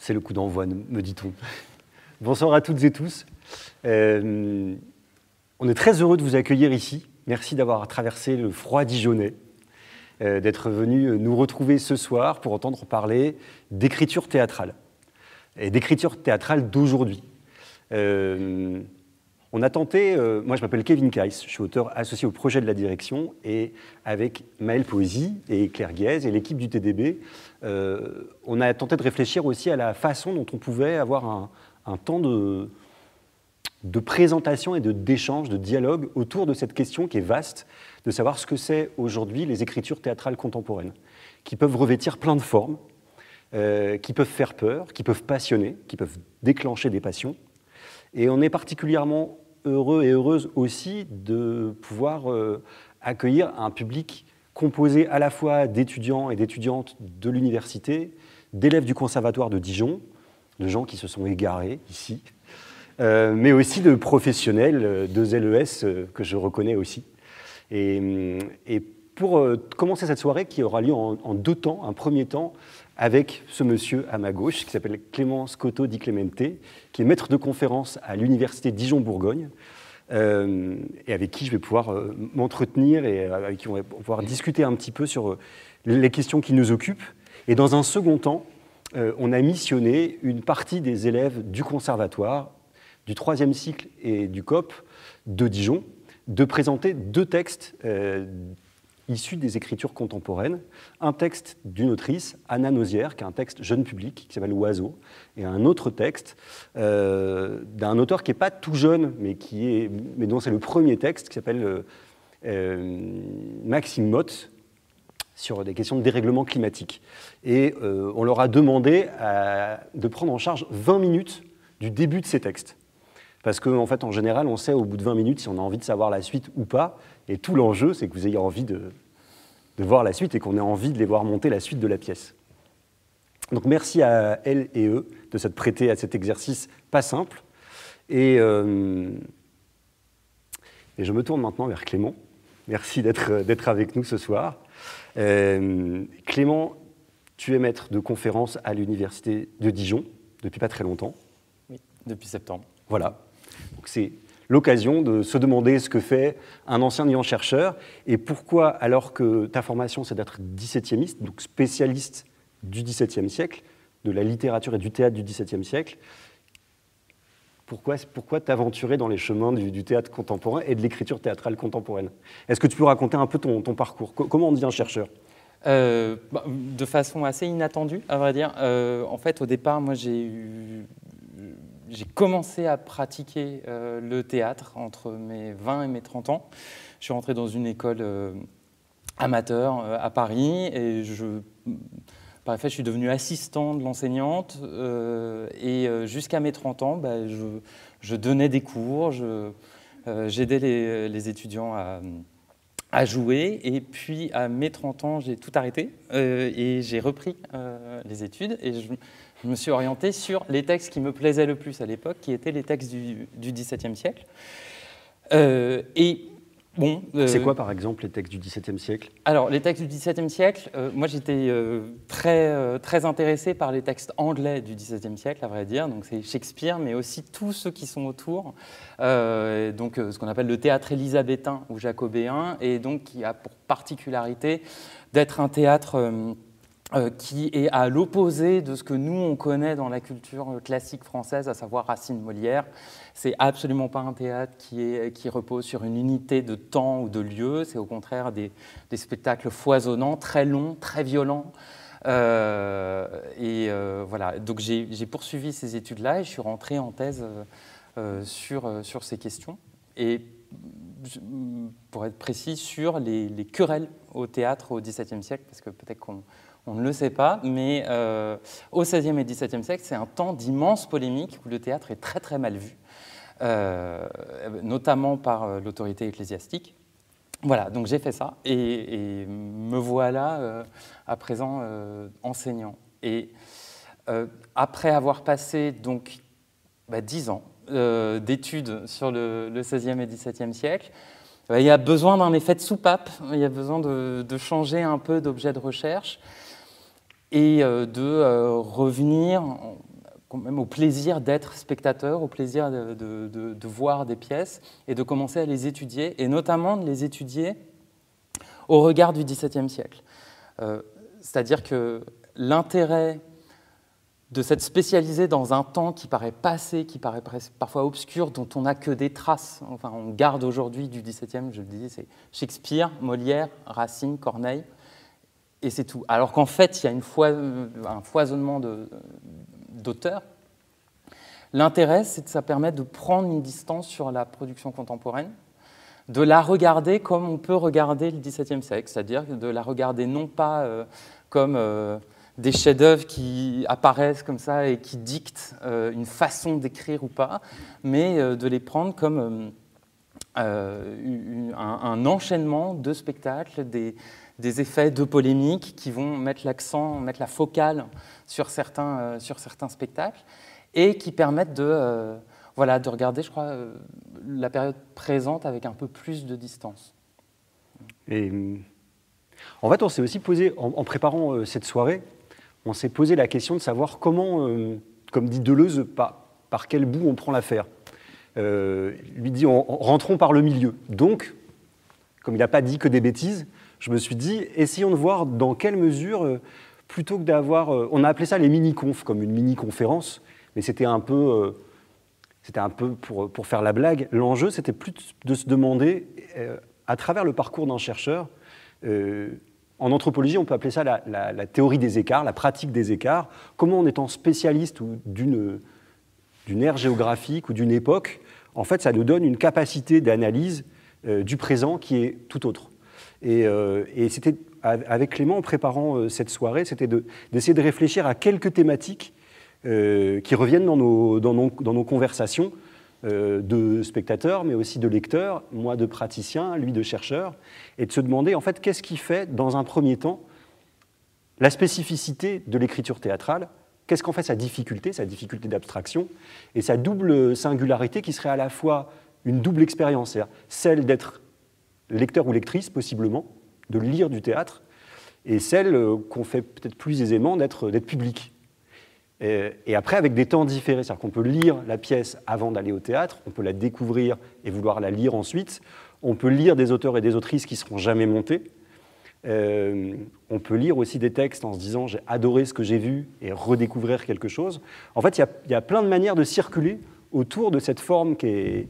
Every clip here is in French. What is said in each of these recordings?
C'est le coup d'envoi, me dit-on. Bonsoir à toutes et tous. On est très heureux de vous accueillir ici. Merci d'avoir traversé le froid dijonnais, d'être venu nous retrouver ce soir pour entendre parler d'écriture théâtrale, et d'écriture théâtrale d'aujourd'hui. On a tenté, moi je m'appelle Kevin Keiss, je suis auteur associé au projet de la direction, et avec Maëlle Poésy et Claire Guez et l'équipe du TDB, on a tenté de réfléchir aussi à la façon dont on pouvait avoir un temps de présentation et d'échange, de dialogue autour de cette question qui est vaste, de savoir ce que c'est aujourd'hui les écritures théâtrales contemporaines, qui peuvent revêtir plein de formes, qui peuvent faire peur, qui peuvent passionner, qui peuvent déclencher des passions. Et on est particulièrement heureux et heureuse aussi de pouvoir accueillir un public composé à la fois d'étudiants et d'étudiantes de l'université, d'élèves du conservatoire de Dijon, de gens qui se sont égarés ici, mais aussi de professionnels de ZES que je reconnais aussi. Et pour commencer cette soirée qui aura lieu en deux temps, un premier temps avec ce monsieur à ma gauche qui s'appelle Clément Scotto Di Clemente, qui est maître de conférence à l'université Dijon-Bourgogne, et avec qui je vais pouvoir m'entretenir et avec qui on va pouvoir discuter un petit peu sur les questions qui nous occupent. Et dans un second temps, on a missionné une partie des élèves du conservatoire, du 3e cycle et du COP de Dijon, de présenter deux textes issus des écritures contemporaines. Un texte d'une autrice, Anna Nozière, qui est un texte jeune public, qui s'appelle Oiseau, et un autre texte d'un auteur qui n'est pas tout jeune, mais dont c'est le premier texte, qui s'appelle Maxime Mott, sur des questions de dérèglement climatique. Et on leur a demandé de prendre en charge 20 minutes du début de ces textes. Parce qu'en fait, en général, on sait au bout de 20 minutes si on a envie de savoir la suite ou pas. Et tout l'enjeu, c'est que vous ayez envie de voir la suite et qu'on ait envie de les voir monter la suite de la pièce. Donc merci à elles et eux de s'être prêtés à cet exercice pas simple. Et je me tourne maintenant vers Clément. Merci d'être avec nous ce soir. Clément, tu es maître de conférence à l'université de Dijon depuis pas très longtemps. Oui, depuis septembre. Voilà. Donc c'est l'occasion de se demander ce que fait un enseignant-chercheur et pourquoi, alors que ta formation c'est d'être 17e, donc spécialiste du XVIIe siècle, de la littérature et du théâtre du XVIIe siècle, pourquoi t'aventurer dans les chemins du théâtre contemporain et de l'écriture théâtrale contemporaine? Est-ce que tu peux raconter un peu ton parcours? Comment on devient chercheur? De façon assez inattendue, à vrai dire. En fait, au départ, moi, j'ai commencé à pratiquer le théâtre entre mes 20 et mes 30 ans. Je suis rentré dans une école amateur à Paris et par effet, je suis devenu assistant de l'enseignante et jusqu'à mes 30 ans, je donnais des cours, j'aidais les étudiants à jouer. Et puis, à mes 30 ans, j'ai tout arrêté et j'ai repris les études. Et je me suis orienté sur les textes qui me plaisaient le plus à l'époque, qui étaient les textes du XVIIe siècle. C'est quoi, par exemple, les textes du XVIIe siècle? Alors, les textes du XVIIe siècle, moi, j'étais très intéressé par les textes anglais du XVIIe siècle, à vrai dire. Donc, c'est Shakespeare, mais aussi tous ceux qui sont autour. Ce qu'on appelle le théâtre élisabétain ou jacobéen, et donc qui a pour particularité d'être un théâtre qui est à l'opposé de ce que nous, on connaît dans la culture classique française, à savoir Racine, Molière. C'est absolument pas un théâtre qui repose sur une unité de temps ou de lieu. C'est au contraire des spectacles foisonnants, très longs, très violents. Voilà. Donc j'ai poursuivi ces études-là et je suis rentré en thèse sur ces questions. Et pour être précis, sur les querelles au théâtre au XVIIe siècle, parce que peut-être qu'on ne le sait pas, mais au XVIe et XVIIe siècle, c'est un temps d'immense polémique où le théâtre est très très mal vu, notamment par l'autorité ecclésiastique. Voilà, donc j'ai fait ça et me voilà à présent enseignant. Et après avoir passé donc 10 ans d'études sur le XVIe et XVIIe siècle, il y a besoin d'un effet de soupape, il y a besoin de changer un peu d'objet de recherche et de revenir même au plaisir d'être spectateur, au plaisir de voir des pièces et de commencer à les étudier, et notamment de les étudier au regard du XVIIe siècle. C'est-à-dire que l'intérêt de s'être spécialisé dans un temps qui paraît passé, qui paraît parfois obscur, dont on n'a que des traces, enfin on garde aujourd'hui du XVIIe, je le disais, c'est Shakespeare, Molière, Racine, Corneille, et c'est tout. Alors qu'en fait, il y a un foisonnement d'auteurs. L'intérêt, c'est que ça permet de prendre une distance sur la production contemporaine, de la regarder comme on peut regarder le XVIIe siècle, c'est-à-dire de la regarder non pas comme des chefs-d'œuvre qui apparaissent comme ça et qui dictent une façon d'écrire ou pas, mais de les prendre comme un enchaînement de spectacles, des effets de polémique qui vont mettre l'accent, mettre la focale sur certains spectacles et qui permettent de regarder, je crois, la période présente avec un peu plus de distance. Et en fait, on s'est aussi posé, en préparant cette soirée, on s'est posé la question de savoir comment, comme dit Deleuze, par quel bout on prend l'affaire. Lui dit, rentrons par le milieu. Donc, comme il n'a pas dit que des bêtises, je me suis dit, essayons de voir dans quelle mesure, plutôt que d'avoir... on a appelé ça les mini-confs, comme une mini-conférence, mais c'était un peu pour faire la blague. L'enjeu, c'était plus de se demander, à travers le parcours d'un chercheur, en anthropologie, on peut appeler ça la théorie des écarts, la pratique des écarts, comment en étant spécialiste d'une ère géographique ou d'une époque, en fait, ça nous donne une capacité d'analyse du présent qui est tout autre. Et c'était, avec Clément, en préparant cette soirée, c'était d'essayer de réfléchir à quelques thématiques qui reviennent dans nos conversations de spectateurs, mais aussi de lecteurs, moi de praticien, lui de chercheur, et de se demander, en fait, qu'est-ce qui fait, dans un premier temps, la spécificité de l'écriture théâtrale, qu'est-ce qu'en fait sa difficulté d'abstraction, et sa double singularité qui serait à la fois une double expérience, c'est-à-dire celle d'être lecteur ou lectrice, possiblement, de lire du théâtre, et celle qu'on fait peut-être plus aisément d'être public. Et après, avec des temps différés, c'est-à-dire qu'on peut lire la pièce avant d'aller au théâtre, on peut la découvrir et vouloir la lire ensuite, on peut lire des auteurs et des autrices qui ne seront jamais montés, on peut lire aussi des textes en se disant « j'ai adoré ce que j'ai vu » et redécouvrir quelque chose. En fait, il y a plein de manières de circuler autour de cette forme qui est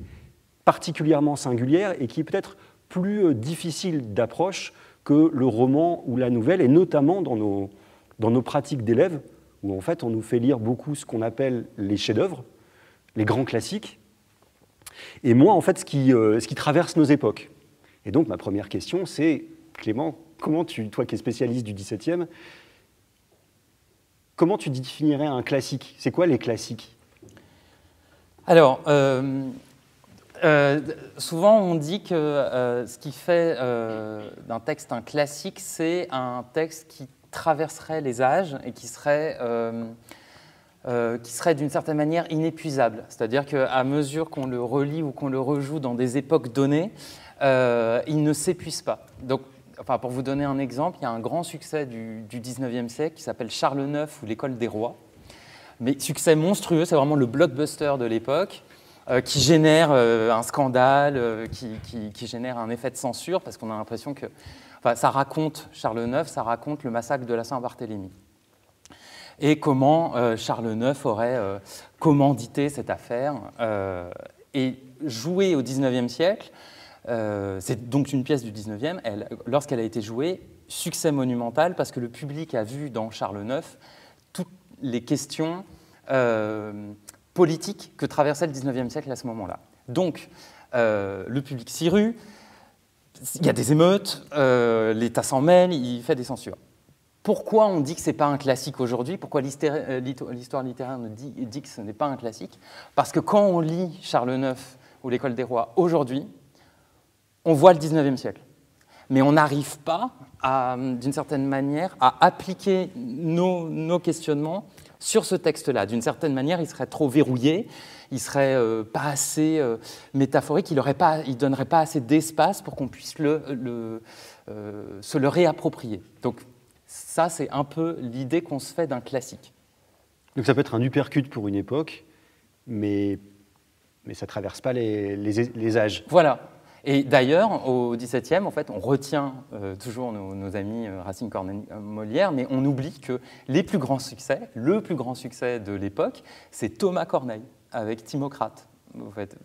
particulièrement singulière et qui est peut-être plus difficile d'approche que le roman ou la nouvelle, et notamment dans nos pratiques d'élèves, où en fait on nous fait lire beaucoup ce qu'on appelle les chefs-d'œuvre, les grands classiques, et moins en fait ce qui traverse nos époques. Et donc ma première question, c'est, Clément, toi qui es spécialiste du XVIIe, comment tu définirais un classique? C'est quoi les classiques? Alors, souvent on dit que ce qui fait d'un texte un classique, c'est un texte qui traverserait les âges et qui serait d'une certaine manière inépuisable. C'est-à-dire qu'à mesure qu'on le relit ou qu'on le rejoue dans des époques données, il ne s'épuise pas. Donc, enfin, pour vous donner un exemple, il y a un grand succès du XIXe siècle qui s'appelle Charles IX ou l'École des rois. Mais succès monstrueux, c'est vraiment le blockbuster de l'époque, qui génère un scandale, qui génère un effet de censure, parce qu'on a l'impression que... Enfin, ça raconte, Charles IX, ça raconte le massacre de la Saint-Barthélemy. Et comment Charles IX aurait commandité cette affaire. Et jouée au XIXe siècle, c'est donc une pièce du XIXe, lorsqu'elle a été jouée, succès monumental, parce que le public a vu dans Charles IX toutes les questions politiques que traversait le XIXe siècle à ce moment-là. Donc, le public s'y rue, il y a des émeutes, l'État s'en mêle, il fait des censures. Pourquoi on dit que ce n'est pas un classique aujourd'hui? Pourquoi l'histoire littéraire dit que ce n'est pas un classique? Parce que quand on lit Charles IX ou l'École des rois aujourd'hui, on voit le XIXe siècle. Mais on n'arrive pas, d'une certaine manière, à appliquer nos questionnements sur ce texte-là. D'une certaine manière, il serait trop verrouillé, il ne serait pas assez métaphorique, il ne donnerait pas assez d'espace pour qu'on puisse se le réapproprier. Donc ça, c'est un peu l'idée qu'on se fait d'un classique. Donc ça peut être un uppercut pour une époque, mais ça ne traverse pas les âges. Voilà. Et d'ailleurs, au XVIIe, en fait, on retient toujours nos amis Racine, Corneille, Molière, mais on oublie que le plus grand succès de l'époque, c'est Thomas Corneille, avec Timocrate. En fait,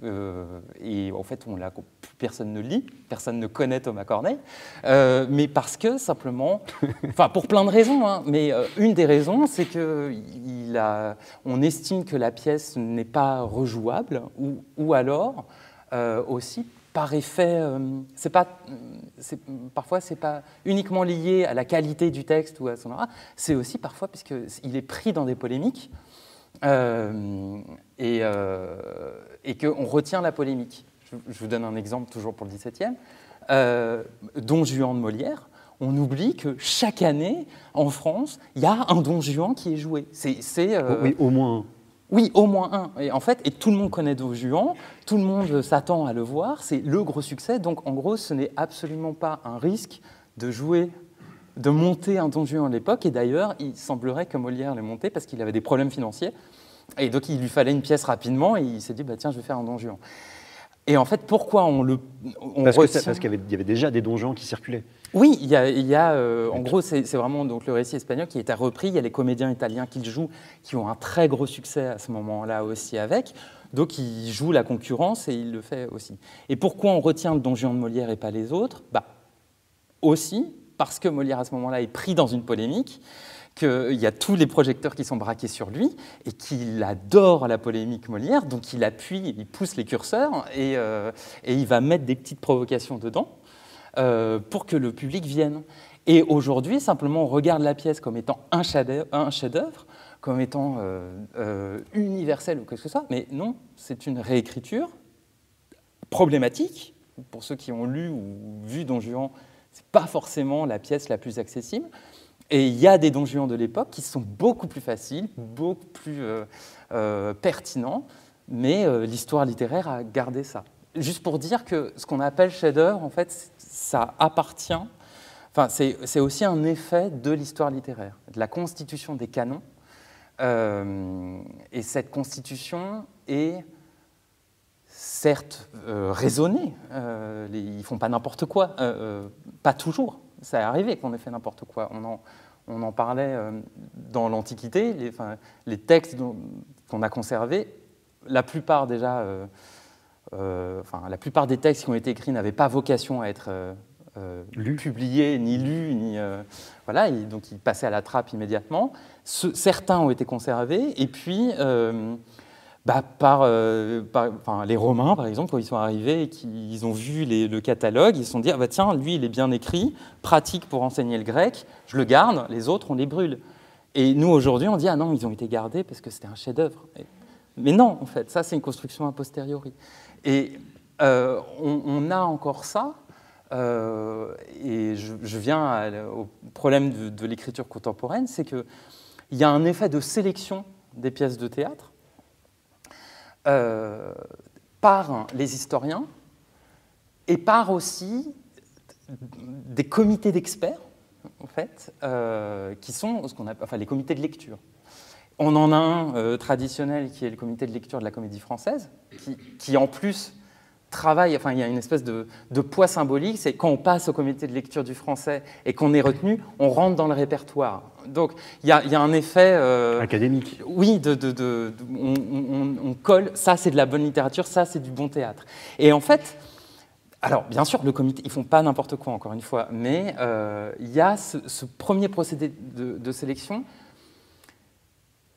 et en fait, plus personne ne lit, personne ne connaît Thomas Corneille, mais parce que simplement, enfin pour plein de raisons, hein, mais une des raisons, c'est qu'on estime que la pièce n'est pas rejouable, ou alors aussi par effet, parfois c'est pas uniquement lié à la qualité du texte ou à son art, c'est aussi parfois parce qu'il est pris dans des polémiques. Et qu'on retient la polémique. Je vous donne un exemple toujours pour le XVIIe. Don Juan de Molière, on oublie que chaque année, en France, il y a un Don Juan qui est joué. Oui, au moins un. Oui, au moins un. Et en fait, et tout le monde connaît Don Juan, tout le monde s'attend à le voir, c'est le gros succès. Donc en gros, ce n'est absolument pas un risque de monter un Don Juan à l'époque. Et d'ailleurs, il semblerait que Molière l'ait monté parce qu'il avait des problèmes financiers. Et donc, il lui fallait une pièce rapidement, et il s'est dit, bah, tiens, je vais faire un Don Juan. Et en fait, pourquoi on parce qu'il y avait déjà des Don Juan qui circulaient. Oui, en gros, c'est vraiment donc, le récit espagnol qui a été repris. Il y a les comédiens italiens qui le jouent, qui ont un très gros succès à ce moment-là aussi avec. Donc, il joue la concurrence et il le fait aussi. Et pourquoi on retient le Don Juan de Molière et pas les autres? Aussi parce que Molière, à ce moment-là, est pris dans une polémique, qu'il y a tous les projecteurs qui sont braqués sur lui et qu'il adore la polémique Molière, donc il appuie, il pousse les curseurs et il va mettre des petites provocations dedans pour que le public vienne. Et aujourd'hui, simplement, on regarde la pièce comme étant un chef-d'œuvre, comme étant universel ou quelque chose que ce soit, mais non, c'est une réécriture problématique. Pour ceux qui ont lu ou vu Don Juan, ce n'est pas forcément la pièce la plus accessible. Et il y a des Don Juan de l'époque qui sont beaucoup plus faciles, beaucoup plus pertinents, mais l'histoire littéraire a gardé ça. Juste pour dire que ce qu'on appelle chef-d'œuvre, en fait, ça appartient. Enfin, c'est aussi un effet de l'histoire littéraire, de la constitution des canons. Et cette constitution est certes raisonnée. Ils ne font pas n'importe quoi, pas toujours. Ça est arrivé qu'on ait fait n'importe quoi. On en parlait dans l'Antiquité, les textes qu'on a conservés, la plupart déjà, la plupart des textes qui ont été écrits n'avaient pas vocation à être publiés, ni lus, voilà, et donc ils passaient à la trappe immédiatement. Certains ont été conservés, et puis les Romains, par exemple, quand ils sont arrivés et qu'ils ont vu le catalogue, ils se sont dit, tiens, lui, il est bien écrit, pratique pour enseigner le grec, je le garde, les autres, on les brûle. Et nous, aujourd'hui, on dit, ah non, ils ont été gardés parce que c'était un chef-d'œuvre. Mais non, en fait, ça, c'est une construction a posteriori. Et on a encore ça, et je viens au problème de l'écriture contemporaine, c'est qu'il y a un effet de sélection des pièces de théâtre, par les historiens et par aussi des comités d'experts, en fait, qui sont ce qu'on appelle les comités de lecture. On en a un traditionnel qui est le comité de lecture de la Comédie Française, qui en plus travaille, il y a une espèce de poids symbolique, c'est quand on passe au comité de lecture du français et qu'on est retenu, on rentre dans le répertoire. Donc il y a un effet académique. Oui, on colle, ça c'est de la bonne littérature, ça c'est du bon théâtre. Et en fait, alors bien sûr, le comité, ils ne font pas n'importe quoi, encore une fois, mais il y a ce premier procédé de sélection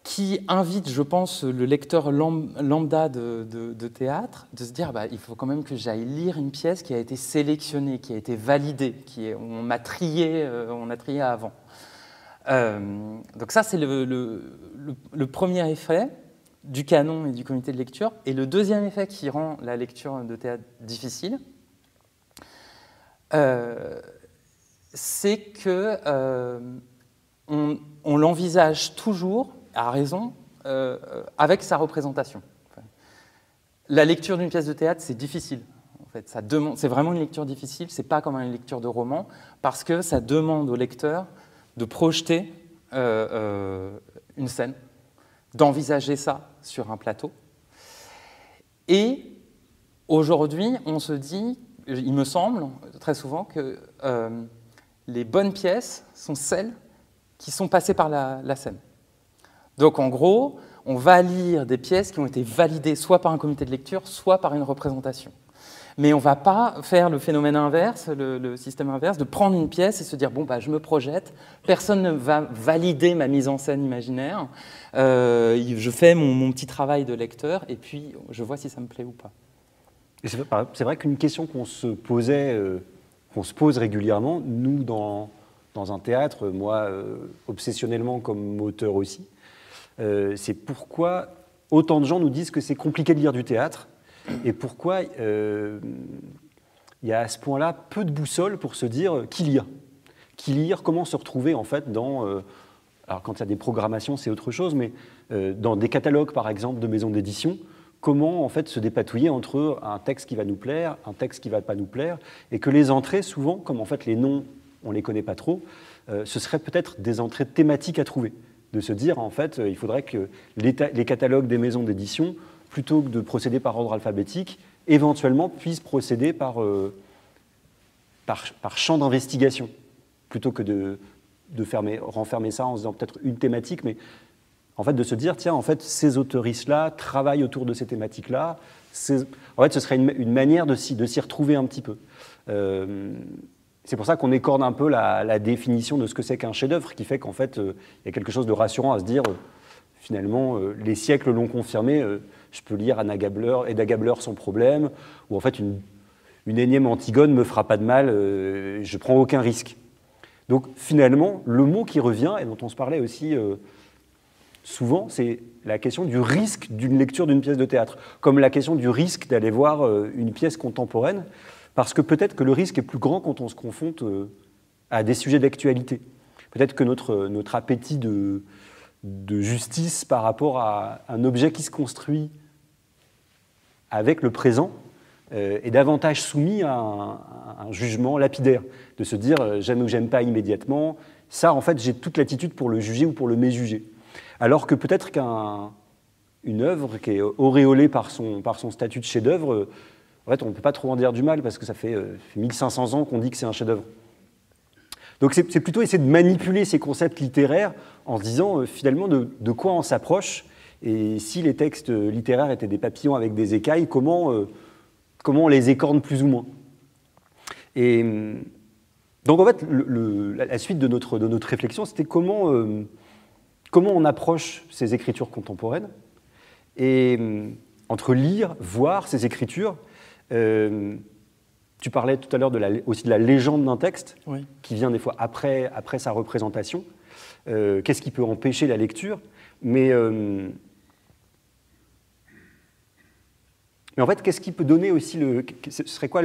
qui invite, je pense, le lecteur lambda de théâtre de se dire il faut quand même que j'aille lire une pièce qui a été sélectionnée, qui a été validée, on a trié avant. Donc ça, c'est le premier effet du canon et du comité de lecture. Et le deuxième effet qui rend la lecture de théâtre difficile, c'est qu'on l'envisage toujours, à raison, avec sa représentation. La lecture d'une pièce de théâtre, c'est difficile. En fait, c'est vraiment une lecture difficile, c'est pas comme une lecture de roman, parce que ça demande au lecteur de projeter une scène. d'envisager ça sur un plateau. Et aujourd'hui, on se dit, il me semble très souvent que les bonnes pièces sont celles qui sont passées par la scène. Donc en gros, on va lire des pièces qui ont été validées soit par un comité de lecture, soit par une représentation. Mais on ne va pas faire le phénomène inverse, le système inverse, de prendre une pièce et se dire « bon, bah, je me projette, personne ne va valider ma mise en scène imaginaire, je fais mon petit travail de lecteur et puis je vois si ça me plaît ou pas ». C'est vrai qu'une question qu'on se posait, qu'on se pose régulièrement, nous, dans un théâtre, moi, obsessionnellement comme auteur aussi, c'est pourquoi autant de gens nous disent que c'est compliqué de lire du théâtre et pourquoi il y a à ce point-là peu de boussole pour se dire qui lire. Qui lire, comment se retrouver en fait dans... alors quand il y a des programmations, c'est autre chose, mais dans des catalogues, par exemple, de maisons d'édition, comment en fait se dépatouiller entre un texte qui va nous plaire, un texte qui ne va pas nous plaire, et que les entrées, souvent, comme en fait les noms, on ne les connaît pas trop, ce serait peut-être des entrées thématiques à trouver. De se dire, en fait, il faudrait que les catalogues des maisons d'édition, plutôt que de procéder par ordre alphabétique, éventuellement puissent procéder par champ d'investigation, plutôt que de renfermer ça en se disant peut-être une thématique, mais en fait de se dire, tiens, en fait, ces autoristes-là travaillent autour de ces thématiques-là. En fait, ce serait une manière de s'y retrouver un petit peu. C'est pour ça qu'on écorne un peu la définition de ce que c'est qu'un chef-d'œuvre, qui fait qu'en fait, il y a quelque chose de rassurant à se dire, finalement, les siècles l'ont confirmé, je peux lire Eda Gabler sans problème, ou en fait, une énième Antigone ne me fera pas de mal, je ne prends aucun risque. Donc finalement, le mot qui revient, et dont on se parlait aussi souvent, c'est la question du risque d'une lecture d'une pièce de théâtre, comme la question du risque d'aller voir une pièce contemporaine, parce que peut-être que le risque est plus grand quand on se confronte à des sujets d'actualité. Peut-être que notre appétit de justice par rapport à un objet qui se construit avec le présent est davantage soumis à un jugement lapidaire, de se dire j'aime ou j'aime pas immédiatement. Ça, en fait, j'ai toute l'attitude pour le juger ou pour le méjuger. Alors que peut-être qu'une œuvre qui est auréolée par son statut de chef-d'œuvre, en fait, on ne peut pas trop en dire du mal parce que ça fait 1500 ans qu'on dit que c'est un chef-d'œuvre. Donc c'est plutôt essayer de manipuler ces concepts littéraires en se disant finalement de quoi on s'approche, et si les textes littéraires étaient des papillons avec des écailles, comment on les écorne plus ou moins. Et donc en fait, la suite de notre réflexion, c'était comment on approche ces écritures contemporaines, et entre lire, voir ces écritures. Tu parlais tout à l'heure aussi de la légende d'un texte, oui, qui vient des fois après sa représentation. Qu'est-ce qui peut empêcher la lecture ? Mais en fait, qu'est-ce qui peut donner aussi ce serait quoi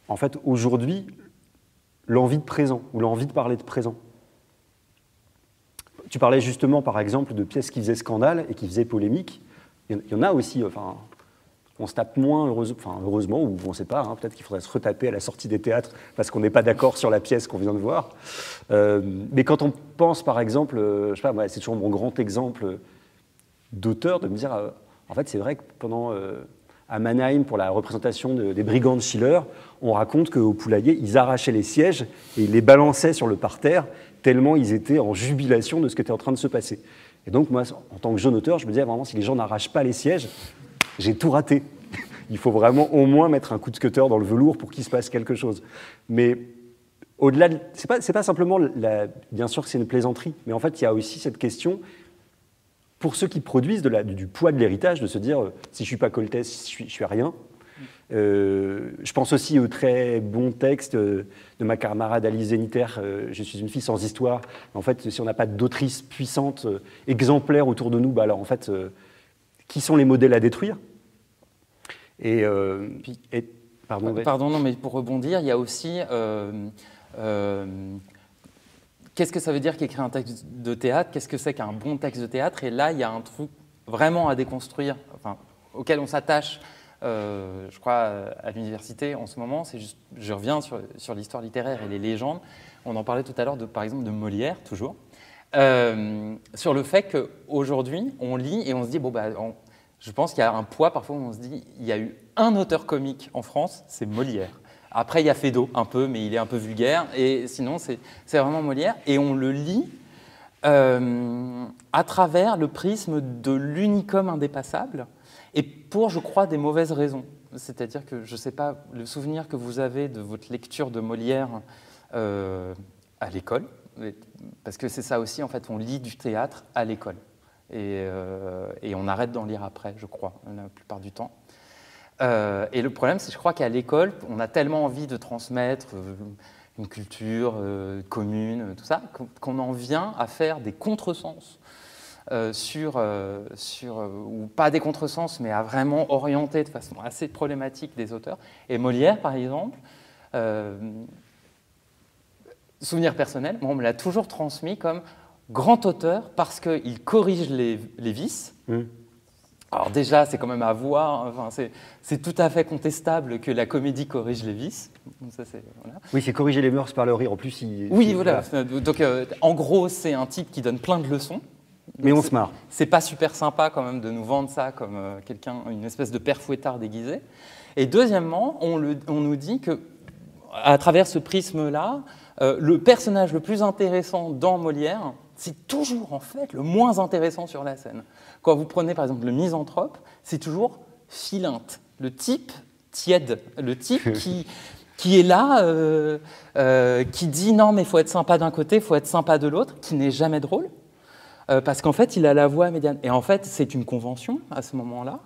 en fait, aujourd'hui, l'envie de présent, ou l'envie de parler de présent ? Tu parlais justement, par exemple, de pièces qui faisaient scandale et qui faisaient polémique. Il y en a aussi, enfin... On se tape moins, heureusement, ou on ne sait pas, hein, peut-être qu'il faudrait se retaper à la sortie des théâtres parce qu'on n'est pas d'accord sur la pièce qu'on vient de voir. Mais quand on pense, par exemple, je sais pas, c'est toujours mon grand exemple d'auteur, de me dire, en fait, c'est vrai que à Mannheim, pour la représentation des brigands de Schiller, on raconte qu'au poulailler, ils arrachaient les sièges et ils les balançaient sur le parterre, tellement ils étaient en jubilation de ce qui était en train de se passer. Et donc, moi, en tant que jeune auteur, je me disais, vraiment, si les gens n'arrachent pas les sièges, j'ai tout raté. Il faut vraiment au moins mettre un coup de cutter dans le velours pour qu'il se passe quelque chose. Mais au-delà, c'est pas simplement, bien sûr que c'est une plaisanterie, mais en fait, il y a aussi cette question, pour ceux qui produisent du poids de l'héritage, de se dire, si je ne suis pas Coltès, je suis rien. Je pense aussi au très bon texte de ma camarade Alice Zeniter, Je suis une fille sans histoire. En fait, si on n'a pas d'autrice puissante, exemplaire autour de nous, bah alors en fait... qui sont les modèles à détruire. Pardon, non, mais pour rebondir, il y a aussi qu'est-ce que ça veut dire qu'écrire un texte de théâtre, qu'est-ce que c'est qu'un bon texte de théâtre, et là, il y a un truc vraiment à déconstruire, auquel on s'attache, je crois, à l'université en ce moment, c'est juste, je reviens sur l'histoire littéraire et les légendes. On en parlait tout à l'heure, par exemple, de Molière, toujours. sur le fait qu'aujourd'hui, on lit et on se dit, bon, bah, je pense qu'il y a un poids, parfois, où on se dit, il y a eu un auteur comique en France, c'est Molière. Après, il y a Feydeau, un peu, mais il est un peu vulgaire, et sinon, c'est vraiment Molière, et on le lit à travers le prisme de l'unicum indépassable, et pour, je crois, des mauvaises raisons. C'est-à-dire que, je ne sais pas, le souvenir que vous avez de votre lecture de Molière à l'école, parce que c'est ça aussi, en fait, on lit du théâtre à l'école. Et on arrête d'en lire après, je crois, la plupart du temps. Et le problème, c'est que je crois qu'à l'école, on a tellement envie de transmettre une culture commune, tout ça, qu'on en vient à faire des contresens ou pas des contresens, mais à vraiment orienter de façon assez problématique des auteurs. Et Molière, par exemple, souvenir personnel, moi, on me l'a toujours transmis comme grand auteur parce qu'il corrige les vices. Alors déjà, c'est quand même à voir, enfin, c'est tout à fait contestable que la comédie corrige les vices. Ça, voilà. Oui, c'est corriger les mœurs par le rire. En plus, oui, voilà. Donc, en gros, c'est un type qui donne plein de leçons. Mais on se marre. C'est pas super sympa quand même de nous vendre ça comme une espèce de père fouettard déguisé. Et deuxièmement, on nous dit que, à travers ce prisme-là, le personnage le plus intéressant dans Molière, c'est toujours en fait le moins intéressant sur la scène. Quand vous prenez par exemple le misanthrope, c'est toujours Philinte, le type tiède, le type qui est là, qui dit non mais il faut être sympa d'un côté, il faut être sympa de l'autre, qui n'est jamais drôle, parce qu'en fait il a la voix médiane. Et en fait c'est une convention à ce moment-là.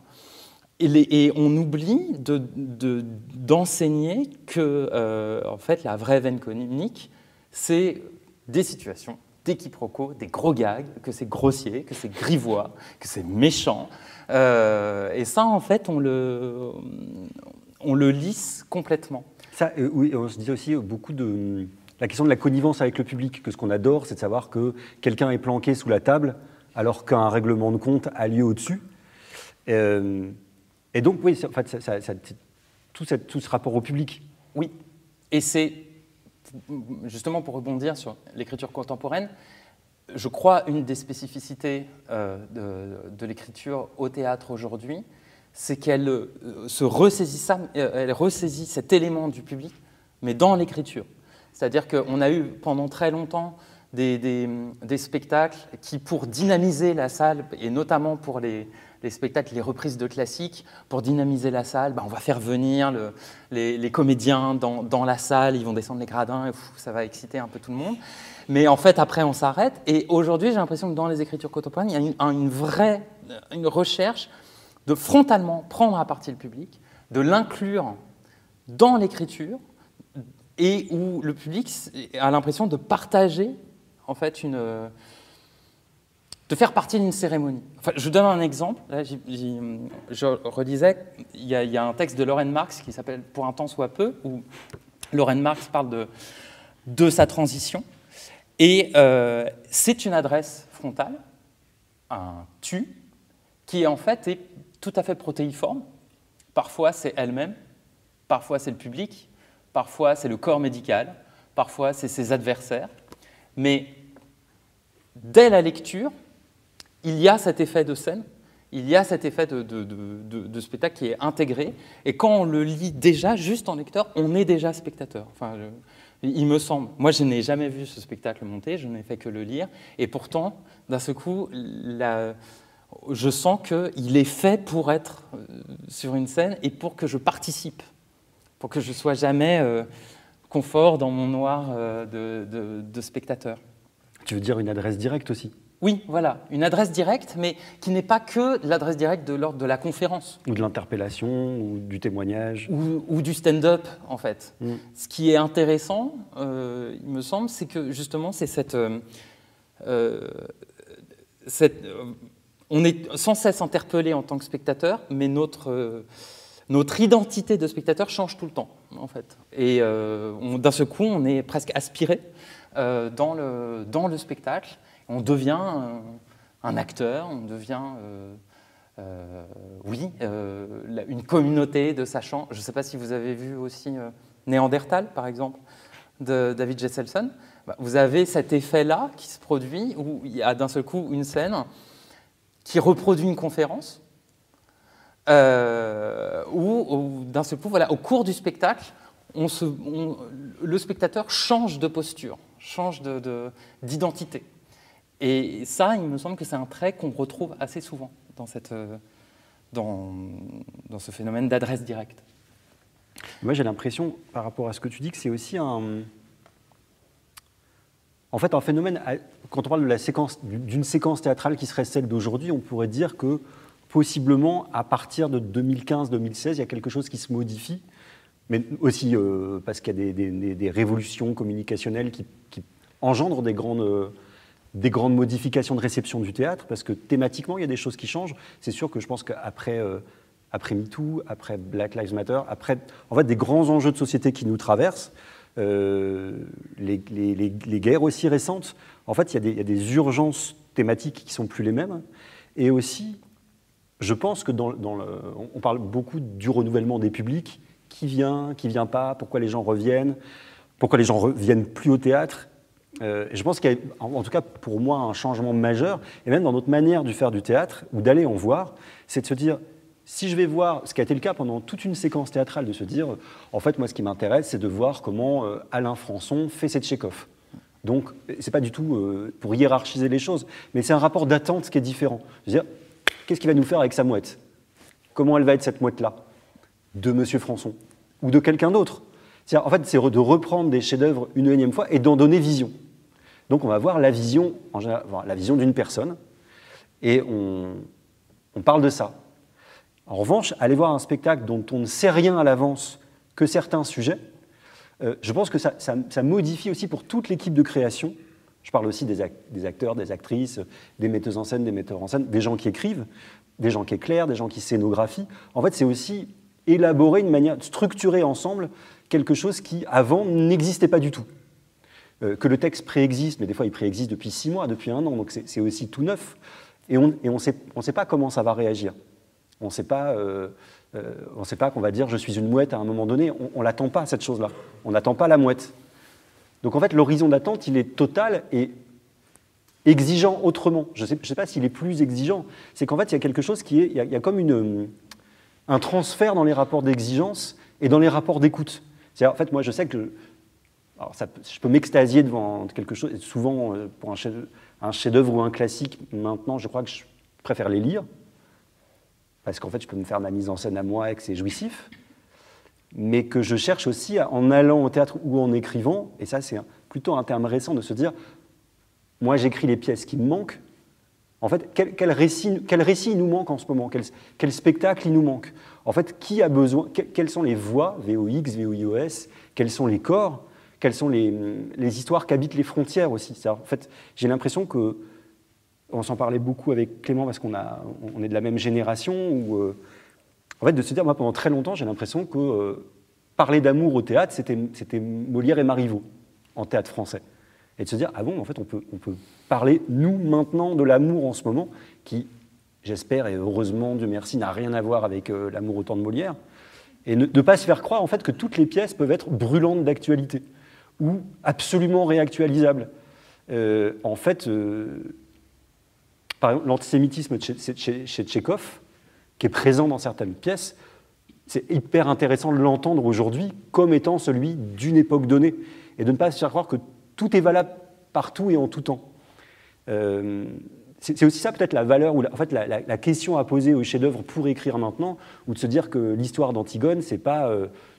Et on oublie d'enseigner que en fait, la vraie veine comique, c'est des situations, des quiproquos, des gros gags, que c'est grossier, que c'est grivois, que c'est méchant. Et ça, en fait, on le lisse complètement. Ça, oui, on se dit aussi beaucoup de la question de la connivence avec le public, que ce qu'on adore, c'est de savoir que quelqu'un est planqué sous la table alors qu'un règlement de compte a lieu au-dessus. Et donc, oui, en fait, tout ce rapport au public. Oui, et c'est, justement pour rebondir sur l'écriture contemporaine, je crois une des spécificités de l'écriture au théâtre aujourd'hui, c'est qu'elle elle ressaisit cet élément du public, mais dans l'écriture. C'est-à-dire qu'on a eu pendant très longtemps des spectacles qui, pour dynamiser la salle, et notamment pour les spectacles, les reprises de classiques, pour dynamiser la salle, on va faire venir les comédiens dans la salle, ils vont descendre les gradins, et ça va exciter un peu tout le monde. Mais en fait, après, on s'arrête. Et aujourd'hui, j'ai l'impression que dans les écritures contemporaines, il y a une recherche de frontalement prendre à partie le public, de l'inclure dans l'écriture, et où le public a l'impression de partager, en fait, de faire partie d'une cérémonie. Enfin, je vous donne un exemple. Là, je relisais, il y a un texte de Lorraine Marx qui s'appelle « Pour un temps soit peu », où Lorraine Marx parle de sa transition. Et c'est une adresse frontale, un « tu », qui en fait est tout à fait protéiforme. Parfois, c'est elle-même, parfois, c'est le public, parfois, c'est le corps médical, parfois, c'est ses adversaires. Mais dès la lecture, il y a cet effet de scène, il y a cet effet de spectacle qui est intégré. Et quand on le lit déjà, juste en lecteur, on est déjà spectateur. Enfin, il me semble. Moi, je n'ai jamais vu ce spectacle monter, je n'ai fait que le lire. Et pourtant, d'un seul coup, je sens qu'il est fait pour être sur une scène et pour que je participe, pour que je ne sois jamais confort dans mon noir de spectateur. Tu veux dire une adresse directe aussi? Oui, voilà, une adresse directe, mais qui n'est pas que l'adresse directe de l'ordre de la conférence. Ou de l'interpellation, ou du témoignage. Ou du stand-up, en fait. Ce qui est intéressant, il me semble, c'est que justement, c'est on est sans cesse interpellé en tant que spectateur, mais notre identité de spectateur change tout le temps, en fait. Et d'un seul coup, on est presque aspiré dans le spectacle. On devient un acteur, on devient, une communauté de sachants. Je ne sais pas si vous avez vu aussi Néandertal, par exemple, de David Jesselson, vous avez cet effet-là qui se produit, où il y a d'un seul coup une scène qui reproduit une conférence, où d'un seul coup, voilà, au cours du spectacle, le spectateur change de posture, change d'identité. Et ça, il me semble que c'est un trait qu'on retrouve assez souvent dans ce phénomène d'adresse directe. Moi, j'ai l'impression, par rapport à ce que tu dis, que c'est aussi un phénomène. Quand on parle d'une séquence théâtrale qui serait celle d'aujourd'hui, on pourrait dire que possiblement, à partir de 2015-2016, il y a quelque chose qui se modifie, mais aussi parce qu'il y a des révolutions communicationnelles qui engendrent des grandes modifications de réception du théâtre, parce que thématiquement, il y a des choses qui changent. C'est sûr que je pense qu'après MeToo, après Black Lives Matter, après en fait, des grands enjeux de société qui nous traversent, les guerres aussi récentes, en fait, il y a des urgences thématiques qui ne sont plus les mêmes. Et aussi, je pense que on parle beaucoup du renouvellement des publics, qui vient pas, pourquoi les gens reviennent plus au théâtre. Je pense qu'il y a, en tout cas pour moi, un changement majeur, et même dans notre manière de faire du théâtre, ou d'aller en voir, c'est de se dire, si je vais voir, ce qui a été le cas pendant toute une séquence théâtrale, de se dire, en fait, moi, ce qui m'intéresse, c'est de voir comment Alain Françon fait ses Tchekhov. Donc, c'est pas du tout pour hiérarchiser les choses, mais c'est un rapport d'attente qui est différent. Je veux dire, qu'est-ce qu'il va nous faire avec sa mouette? Comment elle va être cette mouette-là? De Monsieur Françon ou de quelqu'un d'autre. En fait, c'est de reprendre des chefs-d'œuvre une énième fois et d'en donner vision. Donc, on va voir la vision, en général, la vision d'une personne, et on parle de ça. En revanche, aller voir un spectacle dont on ne sait rien à l'avance que certains sujets, je pense que ça modifie aussi pour toute l'équipe de création. Je parle aussi des acteurs, des actrices, des metteuses en scène, des metteurs en scène, des gens qui écrivent, des gens qui éclairent, des gens qui scénographient. En fait, c'est aussi élaborer une manière de structurer ensemble quelque chose qui, avant, n'existait pas du tout. Que le texte préexiste, mais des fois, il préexiste depuis 6 mois, depuis 1 an, donc c'est aussi tout neuf. Et on ne sait pas comment ça va réagir. On ne sait pas qu'on va dire « je suis une mouette » à un moment donné. On ne l'attend pas, cette chose-là. On n'attend pas la mouette. Donc en fait, l'horizon d'attente, il est total et exigeant autrement. Je ne sais pas s'il est plus exigeant. C'est qu'en fait, il y a quelque chose qui est... Il y a comme un transfert dans les rapports d'exigence et dans les rapports d'écoute. C'est-à-dire, en fait, moi, je sais que... je peux m'extasier devant quelque chose. Et souvent, pour un chef-d'œuvre ou un classique, maintenant, je crois que je préfère les lire. Parce qu'en fait, je peux me faire ma mise en scène à moi et que c'est jouissif. Mais que je cherche aussi, en allant au théâtre ou en écrivant, et ça, c'est plutôt un terme récent, de se dire, moi, j'écris les pièces qui me manquent. En fait, quel récit il nous manque en ce moment? Quel spectacle il nous manque? En fait, qui a besoin? Quelles sont les voix, VOX, VOIOS? Quels sont les corps? Quelles sont les histoires qu'habitent les frontières aussi? En fait, j'ai l'impression que, on s'en parlait beaucoup avec Clément parce qu'on est de la même génération, où, en fait, de se dire, moi, pendant très longtemps, j'ai l'impression que parler d'amour au théâtre, c'était Molière et Marivaux, en théâtre français. Et de se dire, ah bon, en fait, on peut parler, nous, maintenant, de l'amour en ce moment, qui, j'espère, et heureusement, Dieu merci, n'a rien à voir avec l'amour au temps de Molière, et ne pas se faire croire, en fait, que toutes les pièces peuvent être brûlantes d'actualité, ou absolument réactualisables. En fait, par exemple, l'antisémitisme chez Tchekhov, qui est présent dans certaines pièces, c'est hyper intéressant de l'entendre aujourd'hui comme étant celui d'une époque donnée, et de ne pas se faire croire que tout est valable partout et en tout temps. C'est aussi ça peut-être la valeur, ou en fait la question à poser au chef-d'œuvre pour écrire maintenant, ou de se dire que l'histoire d'Antigone, c'est pas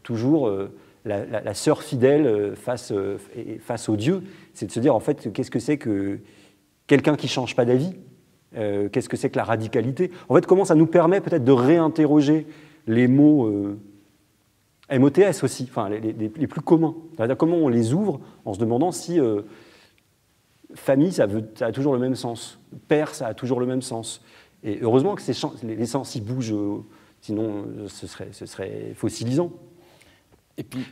toujours la sœur fidèle face au Dieu, c'est de se dire en fait qu'est-ce que c'est que quelqu'un qui change pas d'avis, qu'est-ce que c'est que la radicalité. En fait, comment ça nous permet peut-être de réinterroger les mots MOTS aussi, enfin les plus communs. C'est-à-dire comment on les ouvre en se demandant si famille, ça a toujours le même sens, père, ça a toujours le même sens. Et heureusement que les sens, ils bougent, sinon ce serait fossilisant. Et puis,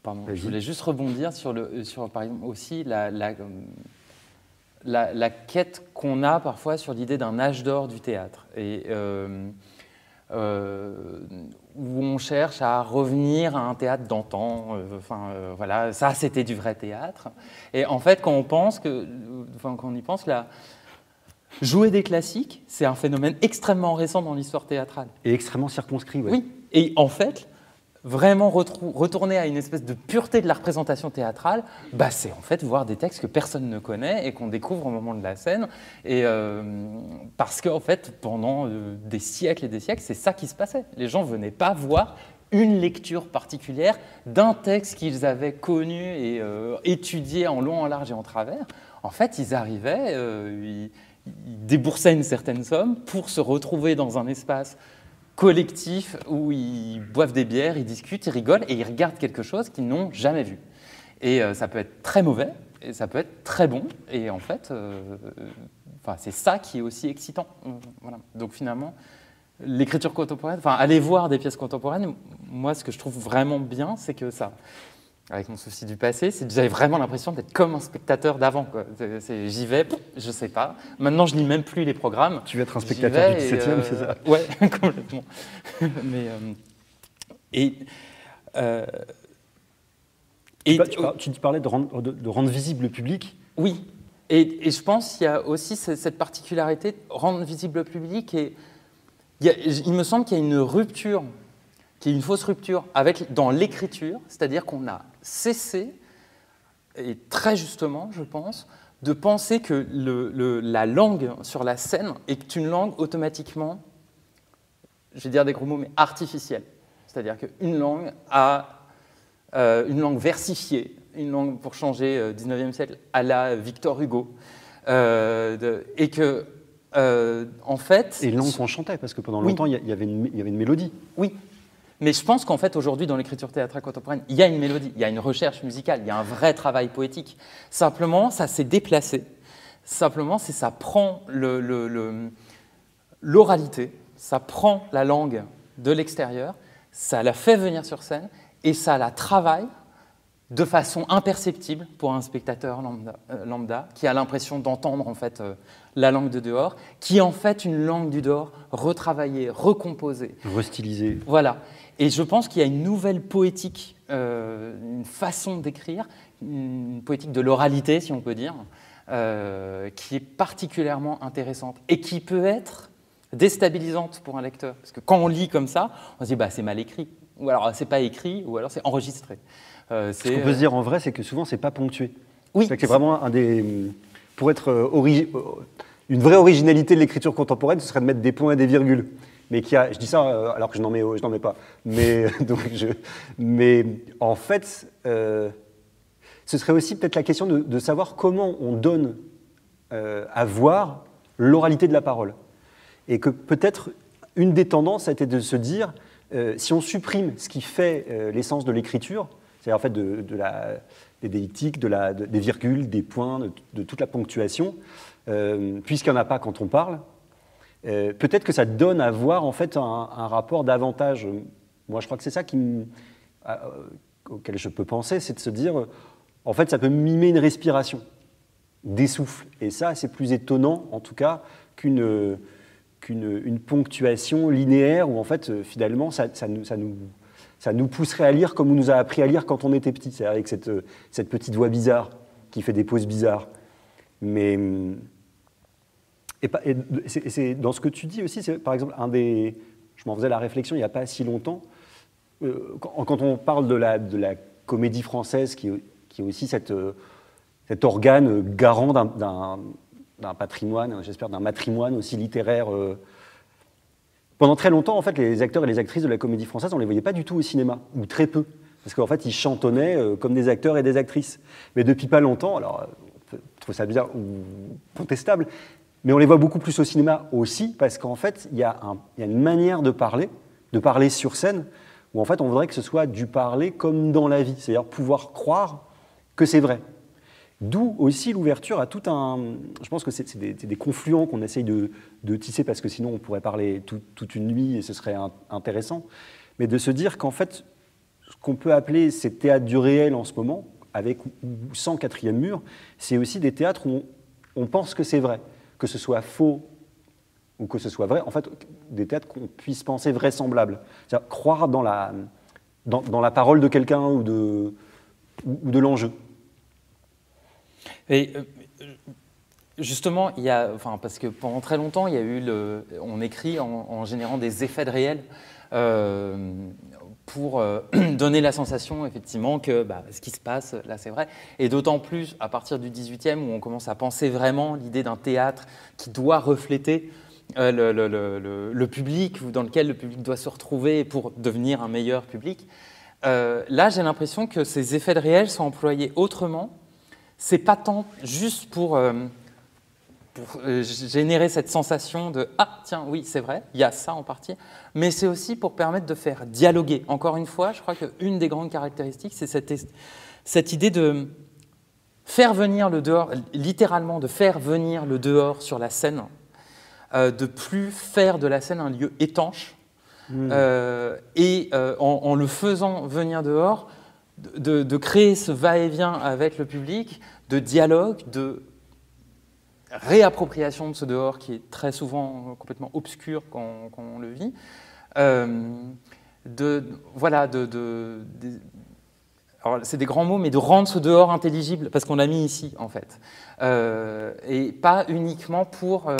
pardon, je voulais juste rebondir sur par exemple, aussi la quête qu'on a parfois sur l'idée d'un âge d'or du théâtre. Et où on cherche à revenir à un théâtre d'antan. Voilà, ça c'était du vrai théâtre. Et en fait, quand on y pense, là, jouer des classiques, c'est un phénomène extrêmement récent dans l'histoire théâtrale. Et extrêmement circonscrit, ouais. Oui, et en fait, vraiment retourner à une espèce de pureté de la représentation théâtrale, c'est en fait voir des textes que personne ne connaît et qu'on découvre au moment de la scène. Et parce qu'en fait, pendant des siècles et des siècles, c'est ça qui se passait. Les gens ne venaient pas voir une lecture particulière d'un texte qu'ils avaient connu et étudié en long, en large et en travers. En fait, ils arrivaient, ils déboursaient une certaine somme pour se retrouver dans un espace collectif où ils boivent des bières, ils discutent, ils rigolent et ils regardent quelque chose qu'ils n'ont jamais vu. Et ça peut être très mauvais et ça peut être très bon. Et en fait, c'est ça qui est aussi excitant. Voilà. Donc finalement, l'écriture contemporaine, aller voir des pièces contemporaines, moi ce que je trouve vraiment bien, c'est que ça, avec mon souci du passé, c'est que j'avais vraiment l'impression d'être comme un spectateur d'avant. J'y vais, je ne sais pas. Maintenant, je ne lis même plus les programmes. Tu veux être un spectateur du 17e, c'est ça? Ouais, complètement. Tu parlais de rendre visible le public. Oui, et je pense qu'il y a aussi cette particularité de rendre visible le public. Et il me semble qu'il y a une rupture, qu'il y a une fausse rupture dans l'écriture, c'est-à-dire qu'on a cessé, et très justement, je pense, de penser que la langue sur la scène est une langue automatiquement, je vais dire des gros mots, mais artificielle. C'est-à-dire qu'une langue une langue versifiée, une langue, pour changer 19e siècle, à la Victor Hugo, et que, en fait... Et une langue qu'on chantait, parce que pendant longtemps, il y avait une mélodie. Oui. Mais je pense qu'en fait, aujourd'hui, dans l'écriture théâtrale contemporaine, il y a une mélodie, il y a une recherche musicale, il y a un vrai travail poétique. Simplement, ça s'est déplacé. Simplement, ça prend l'oralité, ça prend la langue de l'extérieur, ça la fait venir sur scène et ça la travaille de façon imperceptible pour un spectateur lambda qui a l'impression d'entendre en fait la langue de dehors, qui est en fait une langue du dehors retravaillée, recomposée. Restylisée. Voilà. Et je pense qu'il y a une nouvelle poétique, une façon d'écrire, une poétique de l'oralité, si on peut dire, qui est particulièrement intéressante et qui peut être déstabilisante pour un lecteur. Parce que quand on lit comme ça, on se dit c'est mal écrit, ou alors c'est pas écrit, ou alors c'est enregistré. Ce qu'on peut se dire en vrai, c'est que souvent c'est pas ponctué. Oui. C'est vraiment pour être une vraie originalité de l'écriture contemporaine, ce serait de mettre des points et des virgules. Mais je dis ça alors que je n'en mets pas. Mais en fait, ce serait aussi peut-être la question de savoir comment on donne à voir l'oralité de la parole. Et que peut-être une des tendances a été de se dire, si on supprime ce qui fait l'essence de l'écriture, c'est-à-dire en fait des déictiques, des virgules, des points, de toute la ponctuation, puisqu'il n'y en a pas quand on parle, peut-être que ça donne à voir en fait un rapport davantage. Moi, je crois que c'est ça auquel je peux penser, c'est de se dire, en fait, ça peut mimer une respiration, des souffles. Et ça, c'est plus étonnant, en tout cas, qu'une ponctuation linéaire où, en fait, finalement, ça nous pousserait à lire comme on nous a appris à lire quand on était petit, c'est-à-dire avec cette petite voix bizarre qui fait des pauses bizarres. Mais c'est dans ce que tu dis aussi, c'est par exemple je m'en faisais la réflexion il n'y a pas si longtemps, quand on parle de la comédie française qui est aussi cet organe garant d'un patrimoine, j'espère d'un matrimoine aussi littéraire. Pendant très longtemps, en fait, les acteurs et les actrices de la comédie française, on ne les voyait pas du tout au cinéma, ou très peu, parce qu'en fait, ils chantonnaient comme des acteurs et des actrices. Mais depuis pas longtemps, alors, on peut trouver ça bizarre ou contestable, mais on les voit beaucoup plus au cinéma aussi, parce qu'en fait, il y a une manière de parler sur scène, où en fait, on voudrait que ce soit du parler comme dans la vie, c'est-à-dire pouvoir croire que c'est vrai. D'où aussi l'ouverture à tout un... Je pense que c'est des confluents qu'on essaye de tisser, parce que sinon on pourrait parler toute une nuit et ce serait intéressant. Mais de se dire qu'en fait, ce qu'on peut appeler ces théâtres du réel en ce moment, avec ou sans quatrième mur, c'est aussi des théâtres où on pense que c'est vrai, que ce soit faux ou que ce soit vrai, en fait, des théâtres qu'on puisse penser vraisemblables. C'est-à-dire croire dans la parole de quelqu'un ou de l'enjeu. Et justement, parce que pendant très longtemps, il y a eu on écrit en générant des effets de réel pour donner la sensation, effectivement, que ce qui se passe, là, c'est vrai. Et d'autant plus à partir du 18e, où on commence à penser vraiment l'idée d'un théâtre qui doit refléter le public, ou dans lequel le public doit se retrouver pour devenir un meilleur public. Là, j'ai l'impression que ces effets de réel sont employés autrement. C'est pas tant juste pour générer cette sensation de « Ah, tiens, oui, c'est vrai, il y a ça en partie », mais c'est aussi pour permettre de faire dialoguer. Encore une fois, je crois qu'une des grandes caractéristiques, c'est cette idée de faire venir le dehors, littéralement de faire venir le dehors sur la scène, de plus faire de la scène un lieu étanche, et en le faisant venir dehors, de créer ce va-et-vient avec le public, de dialogue, de réappropriation de ce dehors qui est très souvent complètement obscur quand on le vit. Alors c'est des grands mots, mais de rendre ce dehors intelligible, parce qu'on l'a mis ici, en fait. Et pas uniquement pour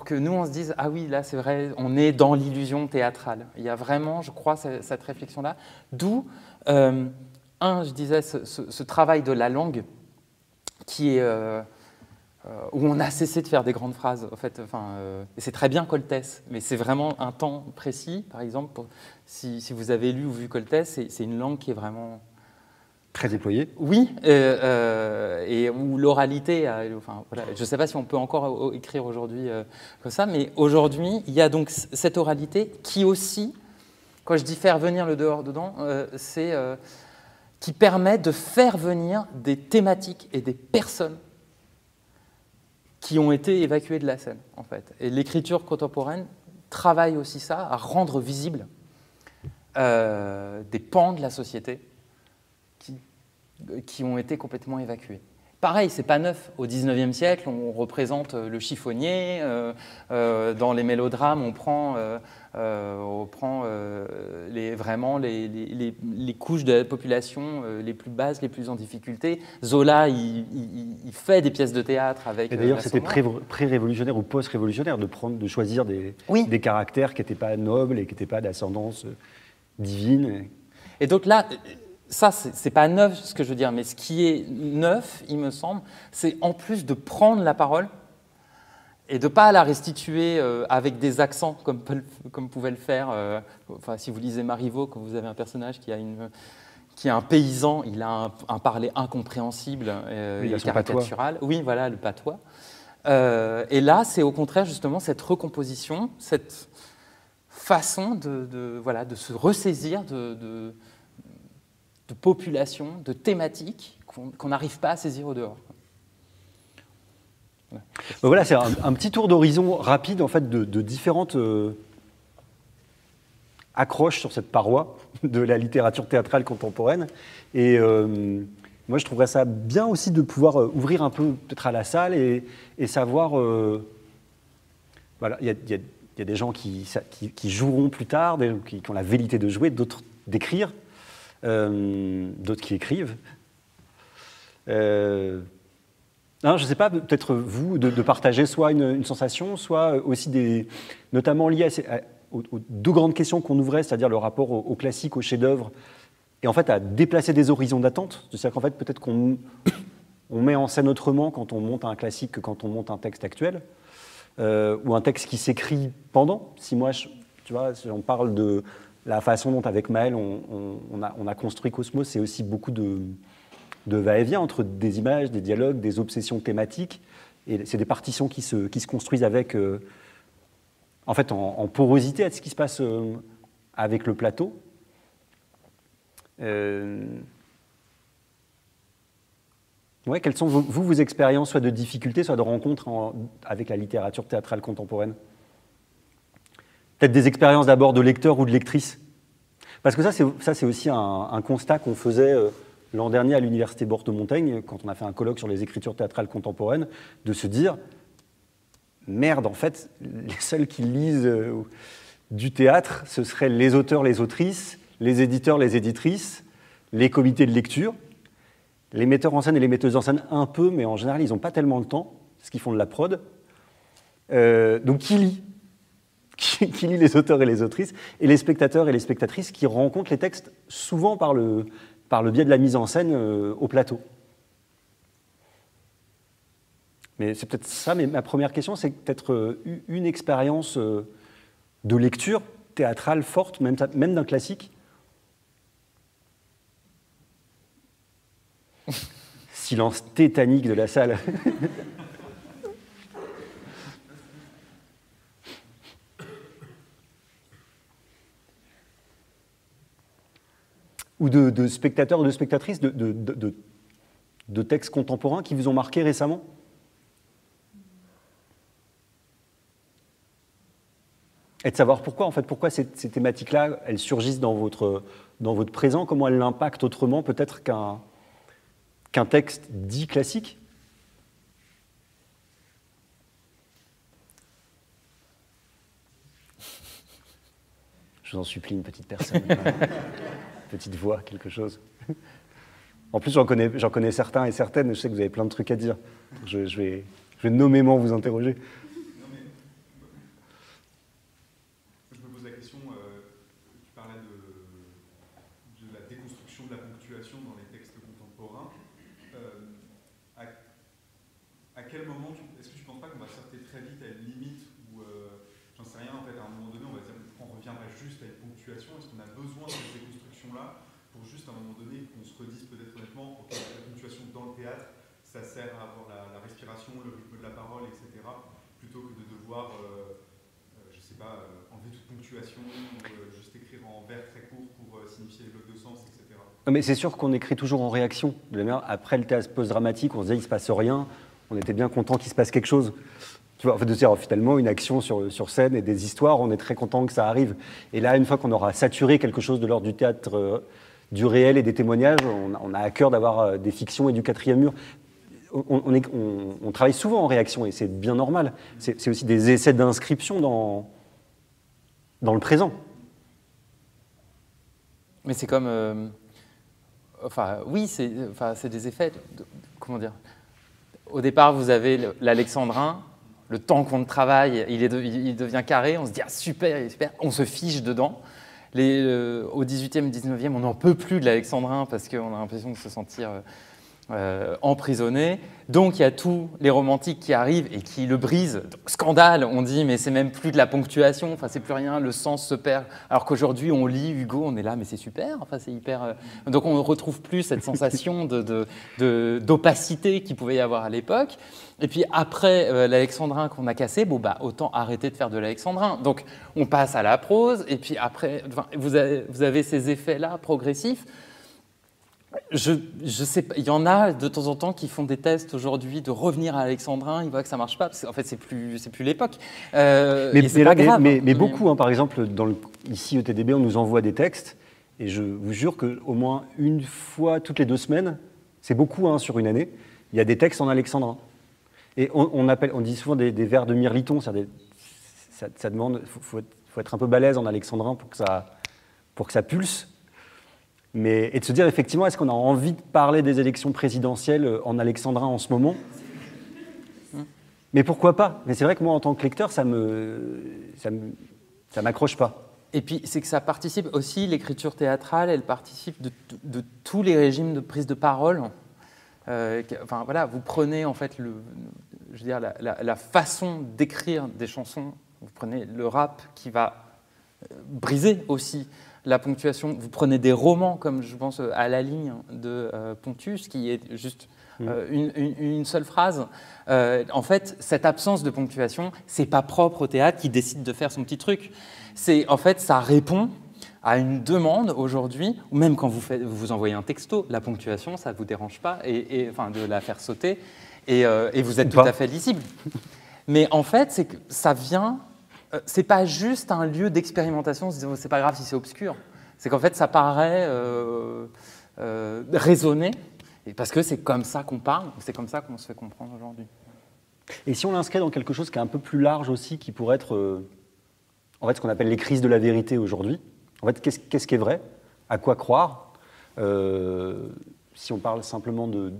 que nous, on se dise « Ah oui, là, c'est vrai, on est dans l'illusion théâtrale ». Il y a vraiment, je crois, cette réflexion-là. D'où, je disais, ce travail de la langue qui est... où on a cessé de faire des grandes phrases, en fait. Et c'est très bien Coltès, mais c'est vraiment un temps précis. Par exemple, si vous avez lu ou vu Coltès, c'est une langue qui est vraiment... Très déployée. Oui, et où l'oralité... je ne sais pas si on peut encore écrire aujourd'hui comme ça, mais aujourd'hui, il y a donc cette oralité qui aussi, quand je dis faire venir le dehors dedans, c'est qui permet de faire venir des thématiques et des personnes qui ont été évacués de la scène, en fait. Et l'écriture contemporaine travaille aussi ça, à rendre visibles des pans de la société qui ont été complètement évacués. Pareil, c'est pas neuf. Au XIXe siècle, on représente le chiffonnier. Dans les mélodrames, on prend vraiment les couches de la population les plus basses, les plus en difficulté. Zola, il fait des pièces de théâtre avec... Et d'ailleurs, c'était pré-révolutionnaire ou post-révolutionnaire de choisir des caractères qui n'étaient pas nobles et qui n'étaient pas d'ascendance divine. Et donc là... Ça, c'est pas neuf ce que je veux dire, mais ce qui est neuf, il me semble, c'est en plus de prendre la parole et de ne pas la restituer avec des accents comme pouvait le faire. Si vous lisez Marivaux, quand vous avez un personnage qui est un paysan, il a un parler incompréhensible et caricatural. Oui, voilà, le patois. Et là, c'est au contraire justement cette recomposition, cette façon de se ressaisir de population, de thématiques qu'on n'arrive pas à saisir au dehors. Voilà, c'est un petit tour d'horizon rapide en fait, de différentes accroches sur cette paroi de la littérature théâtrale contemporaine. Et moi, je trouverais ça bien aussi de pouvoir ouvrir un peu peut-être à la salle et savoir... Voilà, il y a des gens qui joueront plus tard, qui ont la vérité de jouer, d'autres d'écrire. D'autres qui écrivent. Non, je ne sais pas, peut-être vous, de partager soit une sensation, soit aussi notamment liées aux deux grandes questions qu'on ouvrait, c'est-à-dire le rapport au classique, au chef-d'œuvre, et en fait à déplacer des horizons d'attente. C'est-à-dire qu'en fait, peut-être qu'on met en scène autrement quand on monte un classique que quand on monte un texte actuel, ou un texte qui s'écrit pendant. Si moi, si on parle de la façon dont, avec Maël, on a construit Cosmos, c'est aussi beaucoup de va-et-vient entre des images, des dialogues, des obsessions thématiques. Et c'est des partitions qui se construisent avec, en fait, en porosité à ce qui se passe avec le plateau. Quelles sont vos expériences, soit de difficultés, soit de rencontres avec la littérature théâtrale contemporaine ? Peut-être des expériences d'abord de lecteur ou de lectrice. Parce que ça, c'est aussi un constat qu'on faisait l'an dernier à l'Université Bordeaux-Montaigne, quand on a fait un colloque sur les écritures théâtrales contemporaines, de se dire, merde, en fait, les seuls qui lisent du théâtre, ce seraient les auteurs, les autrices, les éditeurs, les éditrices, les comités de lecture, les metteurs en scène et les metteuses en scène un peu, mais en général, ils n'ont pas tellement le temps, parce qu'ils font de la prod. Donc, qui lit? Qui lit les auteurs et les autrices, et les spectateurs et les spectatrices qui rencontrent les textes souvent par le biais de la mise en scène au plateau. Mais c'est peut-être ça, mais ma première question, c'est peut-être une expérience de lecture théâtrale forte, même d'un classique. Silence tétanique de la salle. Ou de spectateurs ou de spectatrices de textes contemporains qui vous ont marqué récemment? Et de savoir pourquoi, en fait, pourquoi ces thématiques-là, elles surgissent dans votre présent, comment elles l'impactent autrement peut-être qu'un texte dit classique? Je vous en supplie, une petite personne. Petite voix, quelque chose. En plus, j'en connais certains et certaines, je sais que vous avez plein de trucs à dire. Je vais nommément vous interroger. Non, mais je me pose la question, tu parlais de la déconstruction de la ponctuation dans les textes contemporains. À quel moment, est-ce que tu ne penses pas qu'on va sortir très vite à une limite où, j'en sais rien, en fait, à un moment donné, on reviendrait juste à une ponctuation? Est-ce qu'on a besoin de cette déconstruction-là pour juste à un moment donné qu'on se redise peut-être honnêtement, okay, la ponctuation dans le théâtre, ça sert à avoir la respiration, le rythme de la parole, etc., plutôt que de devoir, je sais pas, enlever toute ponctuation, ou juste écrire en vers très court pour signifier l'autre de sens, etc. Mais c'est sûr qu'on écrit toujours en réaction. De la manière, après le théâtre post-dramatique, on se disait il ne se passe rien, on était bien content qu'il se passe quelque chose. Tu vois, en fait, de dire finalement une action sur scène et des histoires, on est très content que ça arrive. Et là, une fois qu'on aura saturé quelque chose de l'ordre du théâtre, du réel et des témoignages, on a à cœur d'avoir des fictions et du quatrième mur. On travaille souvent en réaction et c'est bien normal. C'est aussi des essais d'inscription dans le présent. Mais c'est comme... oui, c'est des effets... comment dire? Au départ, vous avez l'alexandrin, le temps qu'on travaille, il devient carré, on se dit « ah, super, super », on se fiche dedans. Au 18e, 19e, on n'en peut plus de l'alexandrin parce qu'on a l'impression de se sentir emprisonné. Donc, il y a tous les romantiques qui arrivent et qui le brisent. Donc, scandale, on dit, mais c'est même plus de la ponctuation, enfin, c'est plus rien, le sens se perd. Alors qu'aujourd'hui, on lit Hugo, on est là, mais c'est super, enfin, c'est hyper... Donc, on ne retrouve plus cette sensation d'opacité qu'il pouvait y avoir à l'époque. Et puis, après l'alexandrin qu'on a cassé, autant arrêter de faire de l'alexandrin. Donc, on passe à la prose, et puis après, vous avez ces effets-là progressifs. Je sais pas, il y en a de temps en temps qui font des tests aujourd'hui de revenir à l'alexandrin, ils voient que ça marche pas, parce qu'en fait c'est plus l'époque. Mais c'est pas grave. Mais beaucoup, hein, par exemple, ici au TDB, on nous envoie des textes, et je vous jure qu'au moins une fois toutes les 2 semaines, c'est beaucoup hein, sur une année, il y a des textes en alexandrin. Et on dit souvent des vers de Mirliton, ça demande, faut être un peu balèze en alexandrin pour que ça pulse. Et de se dire, effectivement, est-ce qu'on a envie de parler des élections présidentielles en alexandrin en ce moment? Mais pourquoi pas? Mais c'est vrai que moi, en tant que lecteur, ça m'accroche pas. Et puis, c'est que ça participe aussi, l'écriture théâtrale, elle participe de tous les régimes de prise de parole. Enfin, voilà, vous prenez, en fait, la façon d'écrire des chansons, vous prenez le rap qui va briser aussi la ponctuation. Vous prenez des romans, comme je pense à La Ligne de Pontus, qui est juste une seule phrase. En fait, cette absence de ponctuation, c'est pas propre au théâtre qui décide de faire son petit truc. En fait, ça répond à une demande aujourd'hui, ou même quand vous envoyez un texto, la ponctuation, ça ne vous dérange pas, enfin, de la faire sauter, et vous êtes tout à fait lisible. Mais en fait, c'est que ça vient... c'est pas juste un lieu d'expérimentation, c'est pas grave si c'est obscur. C'est qu'en fait, ça paraît raisonné, et parce que c'est comme ça qu'on parle, c'est comme ça qu'on se fait comprendre aujourd'hui. Et si on l'inscrit dans quelque chose qui est un peu plus large aussi, qui pourrait être en fait, ce qu'on appelle les crises de la vérité aujourd'hui. En fait, qu'est-ce qui est vrai? À quoi croire? Si on parle simplement de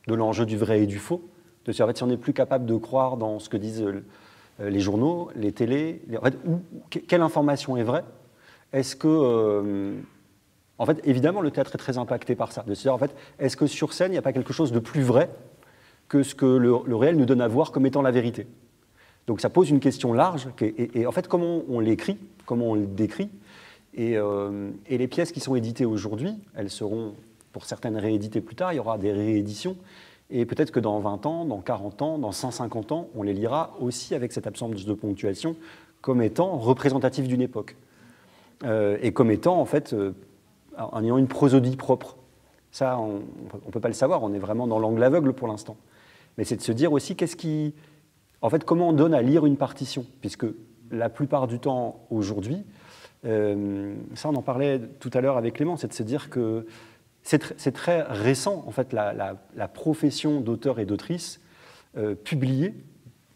l'enjeu du vrai et du faux, en fait, si on n'est plus capable de croire dans ce que disent les journaux, les télés, en fait, quelle information est vraie? Est-ce que... en fait, évidemment, le théâtre est très impacté par ça. En fait, est-ce que sur scène, il n'y a pas quelque chose de plus vrai que ce que le réel nous donne à voir comme étant la vérité? Donc ça pose une question large, et en fait, comment on l'écrit, comment on le décrit, et les pièces qui sont éditées aujourd'hui, elles seront, pour certaines, rééditées plus tard, il y aura des rééditions, et peut-être que dans 20 ans, dans 40 ans, dans 150 ans, on les lira aussi avec cette absence de ponctuation comme étant représentative d'une époque, et comme étant, en fait, en ayant une prosodie propre. Ça, on ne peut pas le savoir, on est vraiment dans l'angle aveugle pour l'instant. Mais c'est de se dire aussi en fait, comment on donne à lire une partition, puisque la plupart du temps, aujourd'hui, ça on en parlait tout à l'heure avec Clément, c'est de se dire que c'est très récent, en fait, la profession d'auteur et d'autrice publiée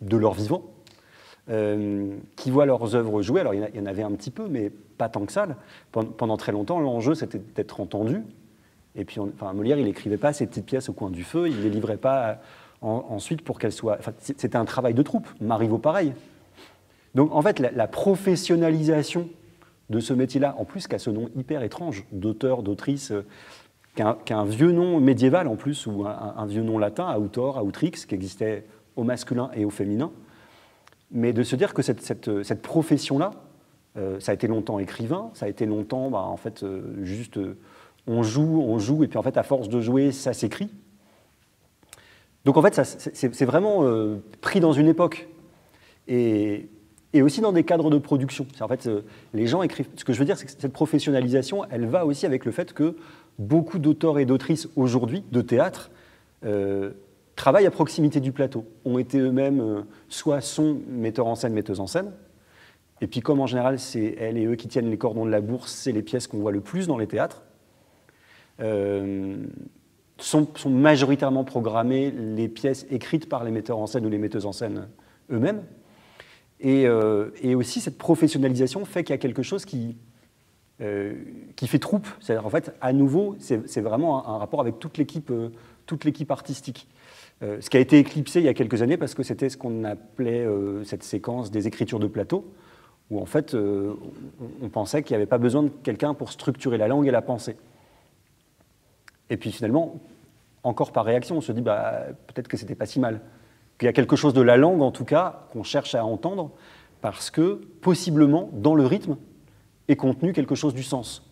de leur vivant, qui voient leurs œuvres jouées. Alors il y en avait un petit peu, mais pas tant que ça. Pendant très longtemps, l'enjeu, c'était d'être entendu. Et puis, Molière, il n'écrivait pas ses petites pièces au coin du feu, il ne les livrait pas... ensuite, pour qu'elle soit... Enfin, c'était un travail de troupe. Marivaux, pareil. Donc, en fait, la professionnalisation de ce métier-là, en plus qu'à ce nom hyper étrange, d'auteur, d'autrice, qu'un vieux nom médiéval, en plus, ou un vieux nom latin, autor, autrix, qui existait au masculin et au féminin, mais de se dire que cette profession-là, ça a été longtemps écrivain, ça a été longtemps, en fait, juste... on joue, et puis, en fait, à force de jouer, ça s'écrit. Donc en fait, c'est vraiment pris dans une époque et aussi dans des cadres de production. En fait, les gens écrivent. Ce que je veux dire, c'est que cette professionnalisation, elle va aussi avec le fait que beaucoup d'auteurs et d'autrices aujourd'hui de théâtre travaillent à proximité du plateau, ont été eux-mêmes soit sont metteurs en scène, metteuses en scène. Et puis comme en général, c'est elles et eux qui tiennent les cordons de la bourse, c'est les pièces qu'on voit le plus dans les théâtres. Sont majoritairement programmées les pièces écrites par les metteurs en scène ou les metteuses en scène eux-mêmes. Et aussi, cette professionnalisation fait qu'il y a quelque chose qui fait troupe. C'est-à-dire, en fait, à nouveau, c'est vraiment un rapport avec toute l'équipe artistique. Ce qui a été éclipsé il y a quelques années parce que c'était ce qu'on appelait cette séquence des écritures de plateau, où en fait, on pensait qu'il n'y avait pas besoin de quelqu'un pour structurer la langue et la pensée. Et puis finalement, encore par réaction, on se dit peut-être que c'était pas si mal. Qu'il y a quelque chose de la langue, en tout cas, qu'on cherche à entendre, parce que, possiblement, dans le rythme, est contenu quelque chose du sens.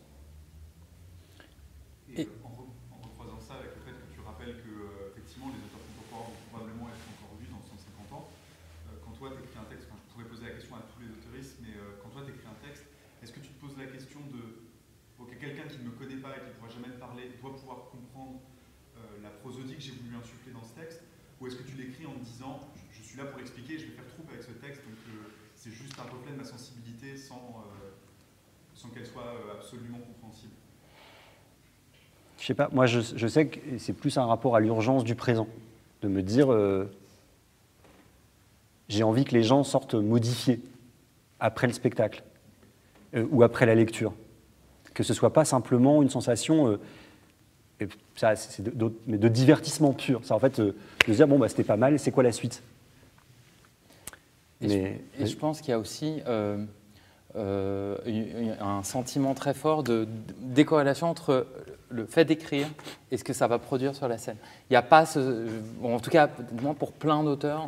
Et en recroisant ça avec le fait que tu rappelles que, effectivement, les auteurs contemporains vont probablement être encore vus dans 150 ans, quand toi, tu écris un texte, je pourrais poser la question à tous les auteuristes, mais quand toi, tu écris un texte, est-ce que tu te poses la question de... quelqu'un qui ne me connaît pas et qui ne pourra jamais me parler doit pouvoir comprendre la prosodie que j'ai voulu insuffler dans ce texte, ou est-ce que tu l'écris en te disant je suis là pour expliquer, je vais faire troupe avec ce texte, donc c'est juste un reflet de ma sensibilité sans qu'elle soit absolument compréhensible? Je sais pas, moi je sais que c'est plus un rapport à l'urgence du présent, de me dire j'ai envie que les gens sortent modifiés après le spectacle ou après la lecture. Que ce ne soit pas simplement une sensation mais de divertissement pur. C'est en fait de se dire, c'était pas mal, c'est quoi la suite? Je pense qu'il y a aussi un sentiment très fort de décorrélation entre le fait d'écrire et ce que ça va produire sur la scène. Il n'y a pas, en tout cas, pour plein d'auteurs,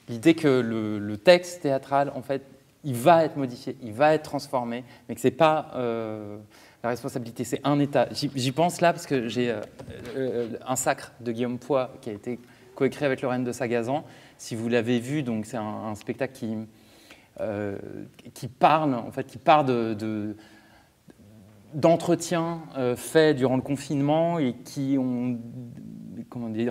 l'idée que le texte théâtral, en fait, il va être modifié, il va être transformé, mais que ce n'est pas la responsabilité, c'est un état. J'y pense là parce que j'ai un sacre de Guillaume Poix qui a été coécrit avec Lorraine de Sagazan. Si vous l'avez vu, donc c'est un spectacle qui parle, en fait, qui part d'entretiens faits durant le confinement et qui ont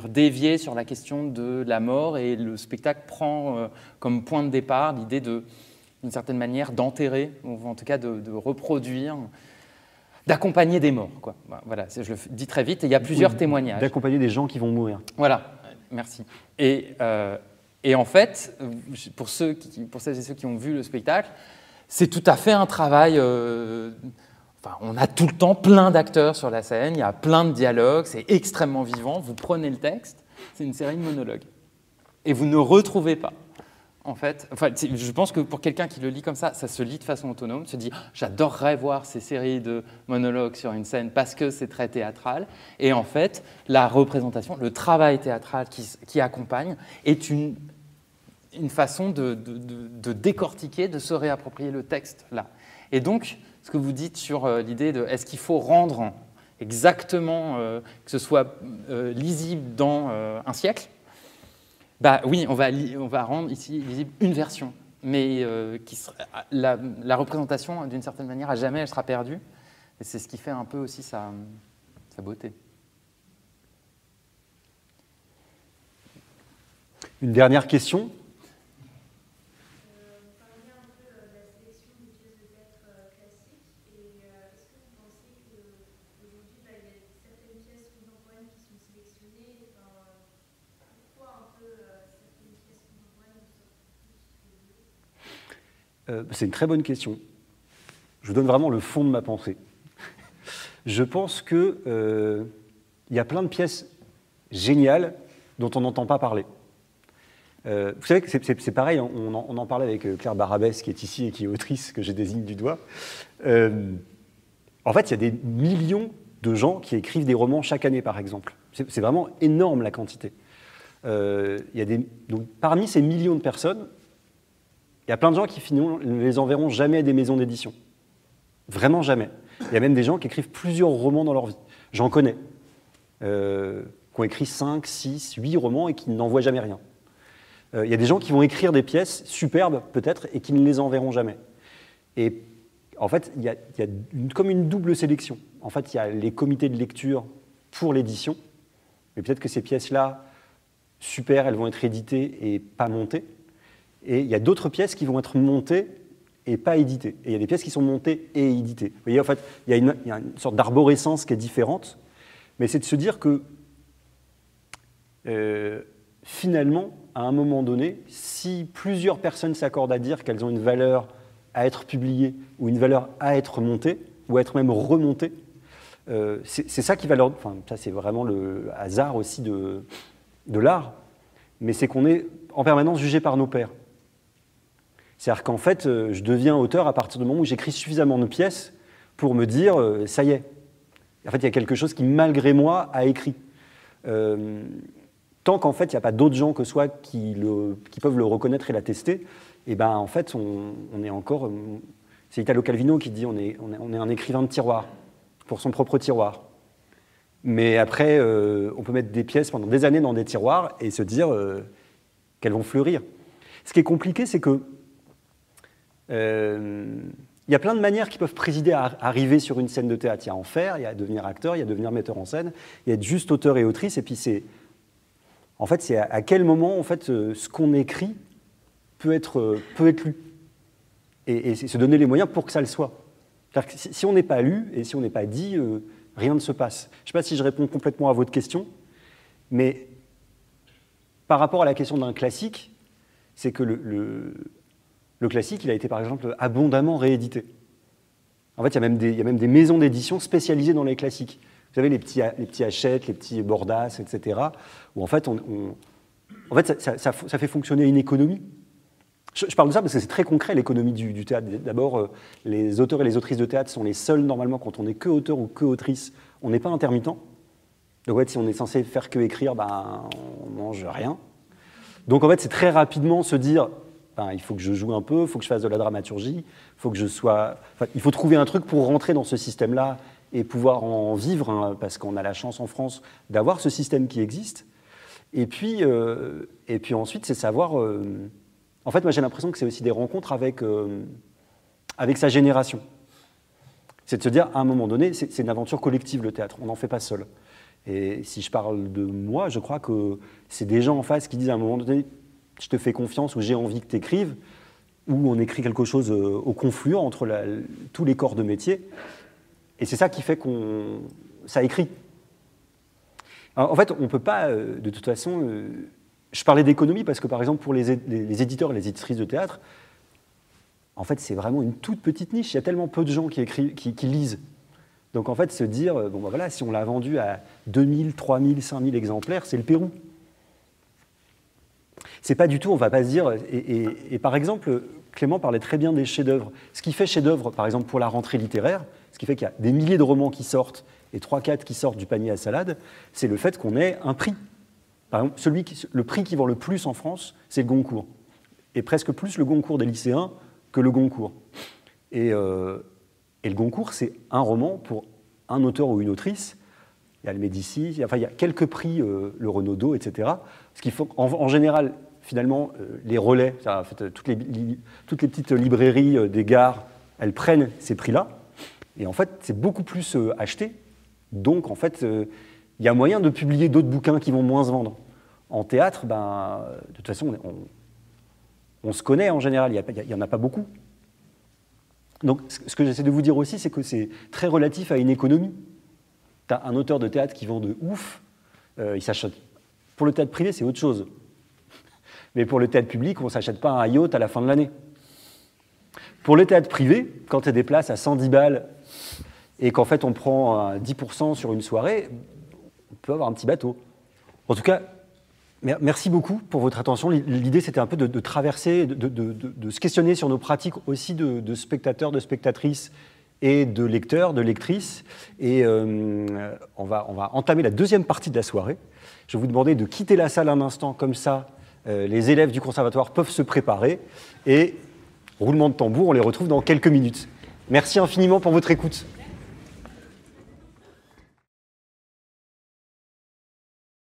dévié sur la question de la mort, et le spectacle prend comme point de départ l'idée d'une certaine manière d'enterrer, ou en tout cas de reproduire, d'accompagner des morts, quoi. Voilà, je le dis très vite, et il y a plusieurs témoignages. D'accompagner des gens qui vont mourir. Voilà. merci. Et en fait, pour celles et ceux qui ont vu le spectacle, c'est tout à fait un travail. On a tout le temps plein d'acteurs sur la scène, il y a plein de dialogues, c'est extrêmement vivant. Vous prenez le texte, c'est une série de monologues. Et vous ne retrouvez pas. En fait, je pense que pour quelqu'un qui le lit comme ça se lit de façon autonome, se dit « j'adorerais voir ces séries de monologues sur une scène parce que c'est très théâtral ». Et en fait, la représentation, le travail théâtral qui accompagne est une façon de décortiquer, de se réapproprier le texte là. Et donc, ce que vous dites sur l'idée de est-ce qu'il faut rendre exactement que ce soit lisible dans un siècle, bah oui, on va rendre ici lisible une version, mais la représentation, d'une certaine manière, à jamais elle sera perdue. Et c'est ce qui fait un peu aussi sa beauté. Une dernière question ? C'est une très bonne question. Je vous donne vraiment le fond de ma pensée. Je pense qu'il y a plein de pièces géniales dont on n'entend pas parler. Vous savez que c'est pareil, on en parlait avec Claire Barabès, qui est ici et qui est autrice, que je désigne du doigt. En fait, il y a des millions de gens qui écrivent des romans chaque année, par exemple. C'est vraiment énorme, la quantité. Donc, parmi ces millions de personnes, il y a plein de gens qui finalement ne les enverront jamais à des maisons d'édition. Vraiment jamais. Il y a même des gens qui écrivent plusieurs romans dans leur vie. J'en connais. Qui ont écrit 5, 6, 8 romans et qui n'envoient jamais rien. Il y a des gens qui vont écrire des pièces superbes, peut-être, et qui ne les enverront jamais. Et en fait, il y a comme une double sélection. En fait, il y a les comités de lecture pour l'édition. Mais peut-être que ces pièces-là, super, elles vont être éditées et pas montées. Et il y a d'autres pièces qui vont être montées et pas éditées. Et il y a des pièces qui sont montées et éditées. Vous voyez, en fait, il y a une sorte d'arborescence qui est différente, mais c'est de se dire que finalement, à un moment donné, si plusieurs personnes s'accordent à dire qu'elles ont une valeur à être publiées ou une valeur à être montée, ou à être même remontée, c'est ça qui va leur... Enfin, ça, c'est vraiment le hasard aussi de l'art, mais c'est qu'on est en permanence jugé par nos pairs. C'est-à-dire qu'en fait, je deviens auteur à partir du moment où j'écris suffisamment de pièces pour me dire « ça y est ». En fait, il y a quelque chose qui, malgré moi, a écrit. Tant qu'en fait, il n'y a pas d'autres gens que soi qui peuvent le reconnaître et l'attester, et ben en fait, on est encore... C'est Italo Calvino qui dit on est un écrivain de tiroir, pour son propre tiroir. Mais après, on peut mettre des pièces pendant des années dans des tiroirs et se dire qu'elles vont fleurir. Ce qui est compliqué, c'est que il y a plein de manières qui peuvent présider à arriver sur une scène de théâtre. Il y a en faire, il y a devenir acteur, il y a devenir metteur en scène, il y a être juste auteur et autrice, et puis c'est à quel moment en fait, ce qu'on écrit peut être lu. Et c'est se donner les moyens pour que ça le soit. C'est-à-dire que si on n'est pas lu et si on n'est pas dit, rien ne se passe. Je ne sais pas si je réponds complètement à votre question, mais par rapport à la question d'un classique, c'est que le classique, il a été par exemple abondamment réédité. En fait, il y a même des maisons d'édition spécialisées dans les classiques. Vous savez, les petits Hachette, les petits Bordas, etc., où en fait, ça fait fonctionner une économie. Je parle de ça parce que c'est très concret, l'économie du théâtre. D'abord, les auteurs et les autrices de théâtre sont les seuls, normalement, quand on n'est que auteur ou que autrice, on n'est pas intermittent. Donc, en fait, si on est censé faire que écrire, on mange rien. Donc, en fait, c'est très rapidement se dire, il faut que je joue un peu, il faut que je fasse de la dramaturgie, il faut trouver un truc pour rentrer dans ce système-là et pouvoir en vivre, hein, parce qu'on a la chance en France d'avoir ce système qui existe. Et puis ensuite, c'est savoir... En fait, moi, j'ai l'impression que c'est aussi des rencontres avec sa génération. C'est de se dire, à un moment donné, c'est une aventure collective, le théâtre. On n'en fait pas seul. Et si je parle de moi, je crois que c'est des gens en face qui disent, à un moment donné, je te fais confiance ou j'ai envie que tu écrives, ou on écrit quelque chose au confluent entre tous les corps de métier. Et c'est ça qui fait ça écrit. Alors, en fait, on ne peut pas, de toute façon... je parlais d'économie parce que, par exemple, pour les éditeurs et les éditrices de théâtre, en fait, c'est vraiment une toute petite niche. Il y a tellement peu de gens qui lisent. Donc, en fait, se dire, bon, ben voilà, si on l'a vendu à 2000, 3000, 5000 exemplaires, c'est le Pérou. C'est pas du tout, on ne va pas se dire... Et par exemple, Clément parlait très bien des chefs-d'œuvre. Ce qui fait chef-d'œuvre, par exemple, pour la rentrée littéraire, ce qui fait qu'il y a des milliers de romans qui sortent et 3-4 qui sortent du panier à salade, c'est le fait qu'on ait un prix. Par exemple, le prix qui vend le plus en France, c'est le Goncourt. Et presque plus le Goncourt des lycéens que le Goncourt. Et le Goncourt, c'est un roman pour un auteur ou une autrice. Il y a le Médicis, il y a quelques prix, le Renaudot, etc. Ce qu'il faut, en général, finalement, les relais, en fait, toutes les petites librairies des gares, elles prennent ces prix-là. Et en fait, c'est beaucoup plus acheté. Donc, en fait, il y a moyen de publier d'autres bouquins qui vont moins se vendre. En théâtre, de toute façon, on se connaît en général, il n'y en a pas beaucoup. Donc, ce que j'essaie de vous dire aussi, c'est que c'est très relatif à une économie. Tu as un auteur de théâtre qui vend de ouf, il s'achète. Pour le théâtre privé, c'est autre chose. Mais pour le théâtre public, on ne s'achète pas un yacht à la fin de l'année. Pour le théâtre privé, quand tu as des places à 110 balles et qu'en fait on prend 10% sur une soirée, on peut avoir un petit bateau. En tout cas, merci beaucoup pour votre attention. L'idée, c'était un peu de traverser, de se questionner sur nos pratiques aussi de spectateurs, de spectatrices et de lecteurs, de lectrices. Et on va entamer la deuxième partie de la soirée. Je vais vous demander de quitter la salle un instant, comme ça, les élèves du conservatoire peuvent se préparer. Et roulement de tambour, on les retrouve dans quelques minutes. Merci infiniment pour votre écoute.